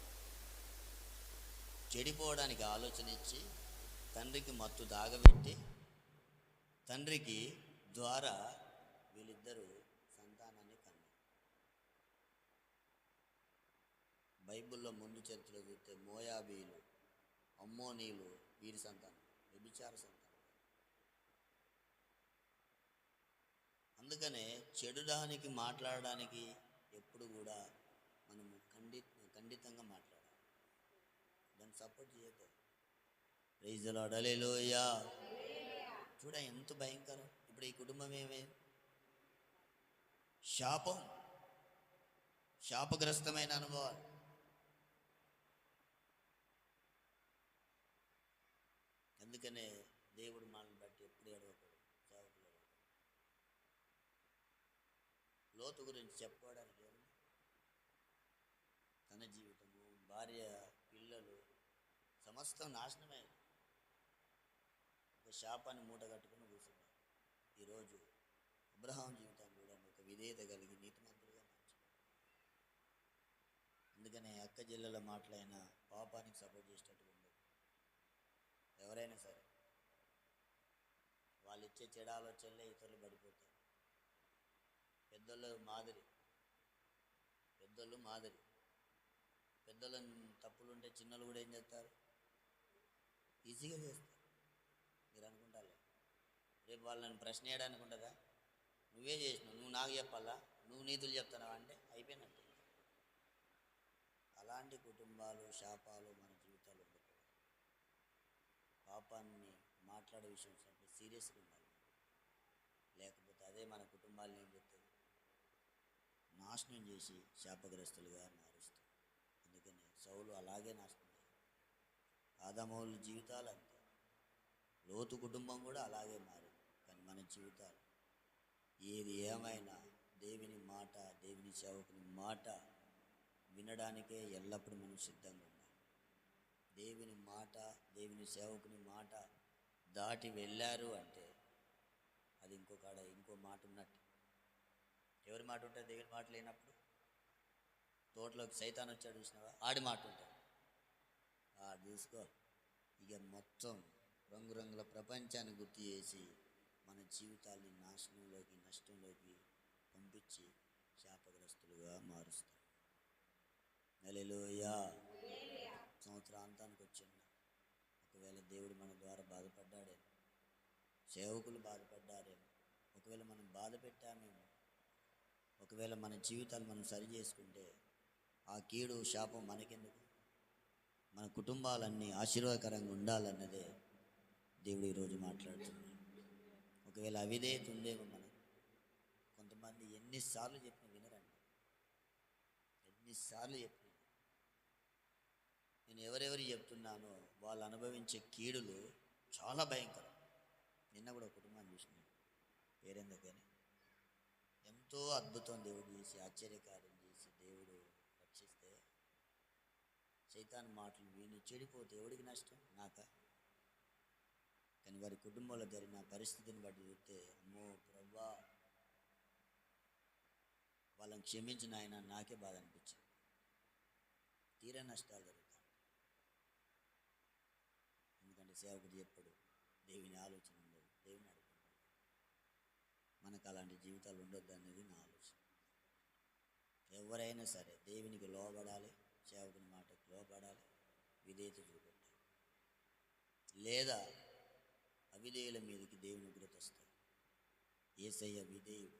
చెడిపోవడానికి ఆలోచన ఇచ్చి తండ్రికి మత్తు దాగబెట్టి తండ్రికి ద్వారా వీళ్ళిద్దరూ సంతానాన్ని కన్నారు. బైబిల్లో ముందు చరిత్రలో చూస్తే మోయాబీలు, అమ్మోనీలు వీరి సంతానం, వ్యభిచార సంతానం. అందుకనే చెడుదానికి మాట్లాడడానికి ఎప్పుడు కూడా మనము ఖండితంగా మాట్లాడాలి, దాన్ని సపోర్ట్ చేయొద్దు. ప్రైజ్ ది లార్డ్, హల్లెలూయా. చూడ ఎంత భయంకరం. ఇప్పుడు ఈ కుటుంబం ఏమే శాపగ్రస్తమైన అనుభవాలు. అందుకనే దేవుడు మనల్ని బట్టి ఎప్పుడు ఎడవకూడదు, సేవకులు ఎడవకూడదు. లోతు గురించి చెప్పుకోవడానికి ఏముంది? తన జీవితము, భార్య, పిల్లలు సమస్తం నాశనమైంది. ఒక శాపాన్ని మూట కట్టుకుని కూర్చున్నాడు. ఈరోజు అబ్రహాం జీవితం కూడా ఒక విధేయత కలిగి నీతిమంతులుగా మార్చాడు. అందుకనే అక్క జిల్లాల మాటలైన పాపానికి సపోర్ట్ చేసేటట్టు ఉండదు. ఎవరైనా సరే వాళ్ళు ఇచ్చే చెడు ఆలోచనలే ఇతరులు పడిపోతారు. పెద్దోళ్ళు మాదిరి. పెద్దోళ్ళ తప్పులుంటే చిన్నలు కూడా ఏం చేస్తారు? ఈజీగా చేస్తారు. మీరు అనుకుంటారు, రేపు వాళ్ళని ప్రశ్న వేయడానికి ఉంటుందా? నువ్వే చేసినావు, నువ్వు నాకు చెప్పాలా, నువ్వు నీతులు చెప్తున్నావు అంటే అయిపోయినట్టు. అలాంటి కుటుంబాలు, శాపాలు మన జీవితాలు ఉండకూడదు. పాపాన్ని మాట్లాడే విషయం వచ్చినప్పుడు సీరియస్గా ఉండాలి. లేకపోతే అదే మన కుటుంబాలను ఏం చేస్తుంది? నాశనం చేసి శాపగ్రస్తులుగా మారుస్తుంది. అందుకని సౌలు అలాగే నాశనం అయ్యాడు. ఆదామోళ్ళ జీవితాలు అంతే. లోతు కుటుంబం కూడా అలాగే మారింది. కానీ మన జీవితాలు ఏది ఏమైనా దేవుని మాట, దేవుని సేవకుని మాట వినడానికే ఎల్లప్పుడూ మనం సిద్ధంగా ఉండాలి. దేవుని మాట, దేవుని సేవకుని మాట దాటి వెళ్ళారు అంటే అది ఇంకో మాట ఉన్నట్టు. ఎవరి మాట ఉంటుంది? దేవుని మాట లేనప్పుడు. తోటలోకి సైతాన్ వచ్చాడు చూసినావా, ఆడి మాట ఉంటుంది. ఆడు చూసుకో, ఇక మొత్తం రంగురంగుల ప్రపంచాన్ని గుర్తు చేసి మన జీవితాన్ని నాశనంలోకి, నష్టంలోకి పంపించి శాపగ్రస్తులుగా మారుస్తాం. హల్లెలూయా. సంవత్సరాంతానికి వచ్చింది. ఒకవేళ దేవుడు మన ద్వారా బాధపడ్డాడేమో, సేవకులు బాధపడ్డారేమో, ఒకవేళ మనం బాధ పెట్టామేమో, ఒకవేళ మన జీవితాలు మనం సరి చేసుకుంటే ఆ కీడు, శాపం మనకెందుకు? మన కుటుంబాలన్నీ ఆశీర్వాదకరంగా ఉండాలన్నదే దేవుడు ఈరోజు మాట్లాడుతున్నాడు. ఒకవేళ అవిధేయత ఉందేమో మనకు. కొంతమంది ఎన్నిసార్లు చెప్పిన వినరండి. ఎన్నిసార్లు చెప్పిన నేను ఎవరెవరు చెప్తున్నానో వాళ్ళు అనుభవించే కీడులు చాలా భయంకరం. నిన్న కూడా కుటుంబాన్ని చూసినాను, పేరెందుకని ఎంతో అద్భుతం దేవుడు చేసి, ఆశ్చర్యకార్యం చేసి దేవుడు రక్షిస్తే సైతాన్ మాటలు విని చెడిపోతే ఎవడికి నష్టం? నాకా? కానీ వారి కుటుంబంలో జరిగిన పరిస్థితిని బట్టి చూస్తే, అమ్మో ప్రభువా, వాళ్ళని క్షమించిన ఆయన నాకే బాధ అనిపించింది. తీరా నష్టాలు జరుగుతాయి. ఎందుకంటే సేవకుడు చెప్పడు, దేవుని ఆలోచన ఉండదు, దేవుని అడుగుతాడు. మనకు అలాంటి జీవితాలు ఉండొద్దు అనేది నా ఆలోచన. ఎవరైనా సరే దేవునికి లోబడాలి, సేవకుని మాటకు లోబడాలి, విధేయత చూపెట్టాలి. లేదా అవిధేయుల మీదకి దేవుని ఉగ్రత వస్తుంది. యేసయ్య విధేయుడు.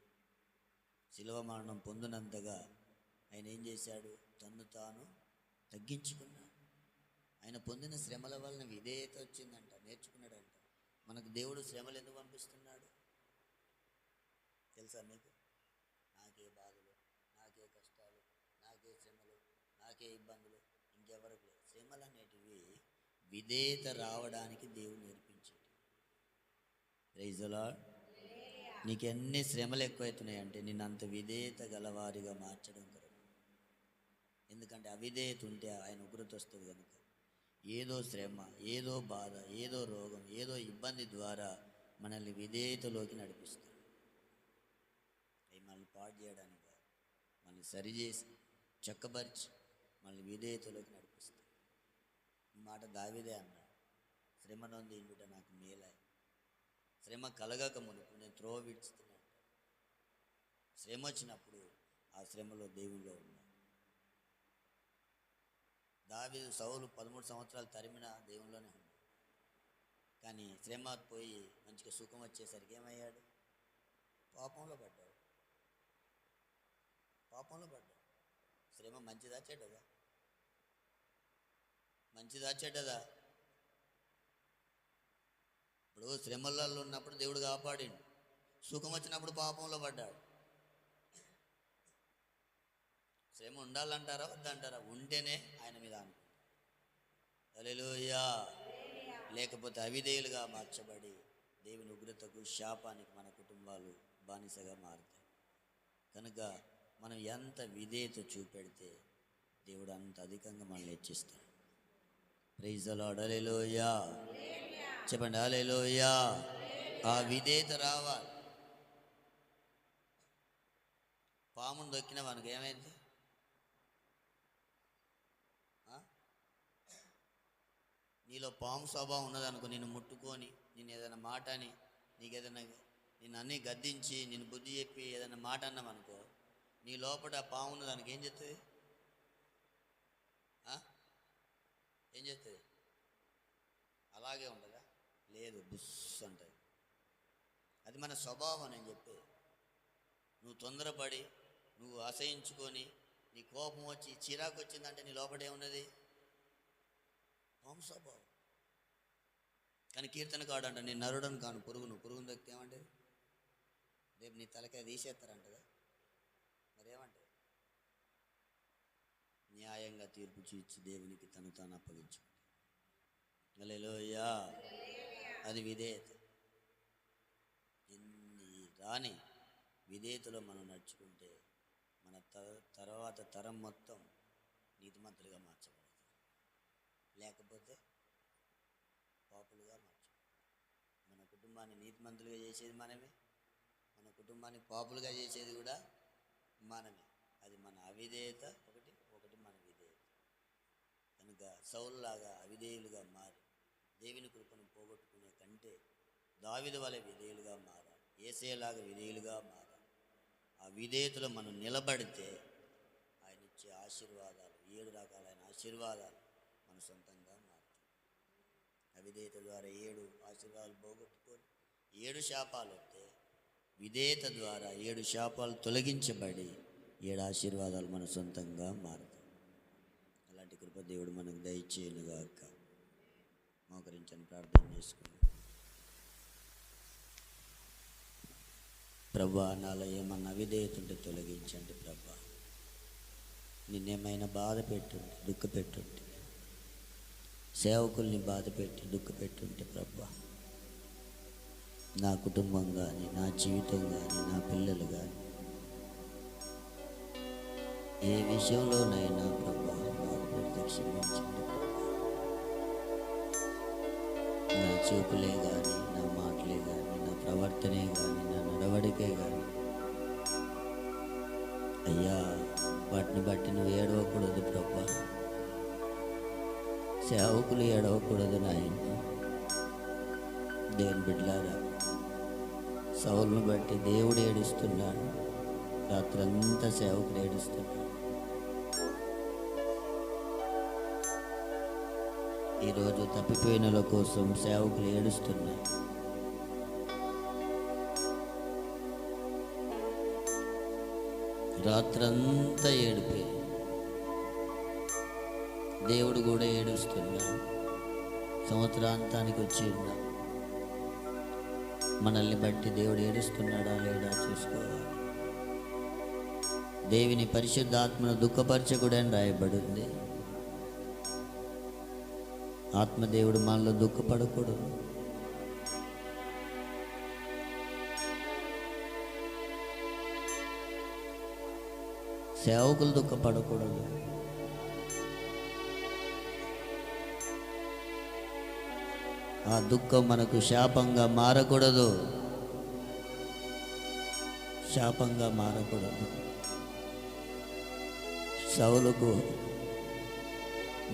శిలువ మరణం పొందినంతగా ఆయన ఏం చేశాడు? తన్ను తాను తగ్గించుకున్నాడు. ఆయన పొందిన శ్రమల వలన విధేయత వచ్చిందంట, నేర్చుకున్నాడంట. మనకు దేవుడు శ్రమలు ఎందుకు పంపిస్తున్నాడు తెలుసా మీకు? నాకే బాధలు, నాకే కష్టాలు, నాకే శ్రమలు, నాకే ఇబ్బందులు, ఇంకెవరికి లేదు. శ్రమలు అనేటివి విధేయత రావడానికి దేవుడు నేర్పించాడు. Praise the Lord. నీకు ఎన్ని శ్రమలు ఎక్కువవుతున్నాయంటే నిన్ను అంత విధేయత గలవారిగా మార్చడం కొరకు. ఎందుకంటే అవిధేయత ఉంటే ఆయన ఉగ్రత వస్తుంది కనుక. ఏదో శ్రమ, ఏదో బాధ, ఏదో రోగం, ఏదో ఇబ్బంది ద్వారా మనల్ని విధేయతలోకి నడిపిస్తాడు. అవి మనల్ని పాడు చేయడానికి కాదు, మనల్ని సరిచేసి చక్కబరిచి మనల్ని విధేయతలోకి నడిపిస్తాడు. ఈ మాట దావీదే అన్నాడు, శ్రమ నొంది ఇండుట నాకు మేలే. శ్రమ కలగక మునుపు నేను త్రోవ విడుస్తున్నాను. శ్రమ వచ్చినప్పుడు ఆ శ్రమలో దేవుల్లో ఉన్నాడు. దావీదు సౌలు 13 సంవత్సరాలు తరిమిన దేవుల్లోనే ఉన్నాడు. కానీ శ్రమ పోయి మంచిగా సుఖం వచ్చేసరికి ఏమయ్యాడు? పాపంలో పడ్డాడు. శ్రమ మంచిదా చెడ్డదా? మంచిదా చెడ్డదా? ఇప్పుడు శ్రమలలో ఉన్నప్పుడు దేవుడు కాపాడిండు, సుఖం వచ్చినప్పుడు పాపంలో పడ్డాడు. శ్రమ ఉండాలంటారా వద్దంటారా? ఉంటేనే ఆయన మీద అనుకుంటారు. హల్లెలూయా. లేకపోతే అవిధేయులుగా మార్చబడి దేవుని ఉగ్రతకు, శాపానికి మన కుటుంబాలు బానిసగా మారుతాయి. కనుక మనం ఎంత విధేయత చూపెడితే దేవుడు అంత అధికంగా మనల్ని హెచ్చిస్తాడు. Praise the lord. హల్లెలూయా. చెప్పండి హల్లెలూయా. ఆ విధేయత రావాలి. పామును దొక్కిన మనకు ఏమైంది? నీలో పాము స్వభావం ఉన్నదనుకో, నిన్ను ముట్టుకొని, నిన్ను ఏదైనా మాట అని, నీకేదైనా నిన్ను అన్నీ గద్దించి, నిన్ను బుద్ధి చెప్పి ఏదైనా మాట అన్నామనుకో, నీ లోపల పాము ఉన్న దానికి ఏం చేస్తుంది? ఏం చేస్తుంది? అలాగే ఉండదా? లేదు, బుస్ అంటుంది. అది మన స్వభావం. నేను చెప్పే, నువ్వు తొందరపడి, నువ్వు అసహించుకొని, నీ కోపం వచ్చి చిరాకు వచ్చిందంటే నీ లోపల ఏమున్నది? పాము స్వభావం. కానీ కీర్తనకాడు అంట, నేను నరుడను కాను పురుగును దొక్కితే ఏమంటే రేపు నీ తలకాయ తీసేస్తారంటదా? మరేమంటే న్యాయంగా తీర్పు చూచి దేవునికి తను తాను అప్పగించుకుంటాడు. హల్లెలూయా. అది విధేయత. ఎన్ని రాని విధేయతలో మనం నడుచుకుంటే మన తర్వాత తరం మొత్తం నీతిమంతులుగా మార్చబడతారు. లేకపోతే పాపులుగా మార్చబడతారు. మన కుటుంబాన్ని నీతిమంతులుగా చేసేది మనమే, మన కుటుంబాన్ని పాపులుగా చేసేది కూడా మనమే. అది మన అవిధేయత ఒకటి మన విధేయత. కనుక సౌలులాగా అవిధేయులుగా మారి దేవుని కృపను పోగొట్టుకునే కంటే దావీదు వలె విధేయులుగా మారాలి. యేసయ్యలాగా విధేయులుగా మారాలి. ఆ విధేయతలో మనం నిలబడితే ఆయన ఇచ్చే ఆశీర్వాదాలు, 7 రకాలైన ఆశీర్వాదాలు మన సొంతంగా మారుతాయి. అవిధేయత ద్వారా 7 ఆశీర్వాదాలు పోగొట్టుకొని 7 శాపాలు వస్తే, విధేయత ద్వారా 7 శాపాలు తొలగించబడి 7 ఆశీర్వాదాలు మన సొంతంగా మారుతాయి. అలాంటి కృప దేవుడు మనకు దయచేయునుగాక. మోకరించని ప్రార్థన చేసుకుందాం. ప్రభా, నాలో ఏమన్నా అవిధేయత ఉంటే తొలగించండి ప్రభా. నిన్నేమైనా బాధ పెట్టుంటే, దుఃఖ పెట్టుంటే, సేవకుల్ని బాధ పెట్టి దుఃఖ పెట్టుంటే ప్రభా, నా కుటుంబం కానీ, నా జీవితం కానీ, నా పిల్లలు కానీ, ఏ విషయంలోనైనా ప్రభా బాధపడితే క్షమించండి. నా చూపులే కానీ, నా మాటలే కానీ, నా ప్రవర్తనే కానీ, నా నడవడికే కానీ అయ్యా వాటిని బట్టి నువ్వు ఏడవకూడదు ప్రభా, సేవకులు ఏడవకూడదు నాయన. దేవుని బిడ్డలారా, సౌలును బట్టి దేవుడు ఏడుస్తున్నాడు, రాత్రంతా సేవకులు ఏడుస్తున్నాడు. ఈరోజు తప్పిపోయినల కోసం సేవకులు ఏడుస్తున్నారు. రాత్రంతా ఏడిపోయి దేవుడు కూడా ఏడుస్తున్నాడు. సంవత్సరాంతానికి వచ్చి ఉన్నాం. మనల్ని బట్టి దేవుడు ఏడుస్తున్నాడా లేడా చూసుకోవాలి. దేవుని పరిశుద్ధాత్మను దుఃఖపరచకూడని రాయబడింది. ఆత్మదేవుడు మనలో దుఃఖపడకూడదు. సేవకులు దుఃఖపడకూడదు. ఆ దుఃఖం మనకు శాపంగా మారకూడదు, శాపంగా మారకూడదు. సౌలుకు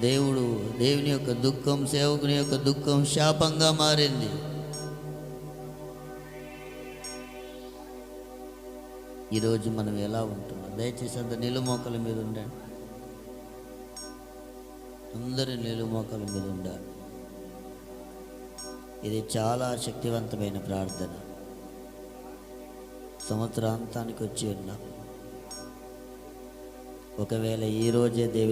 దేవుని యొక్క దుఃఖం, సేవకుని యొక్క దుఃఖం శాపంగా మారింది. ఈరోజు మనం ఎలా ఉంటున్నాం? దయచేసి అంత నిలుమోకల మీద ఉండండి. అందరూ నిలుమోకల మీద ఉండాలి. ఇది చాలా శక్తివంతమైన ప్రార్థన. సంవత్సరాంతానికి వచ్చి ఉన్నాం. ఒకవేళ ఈరోజే దేవుని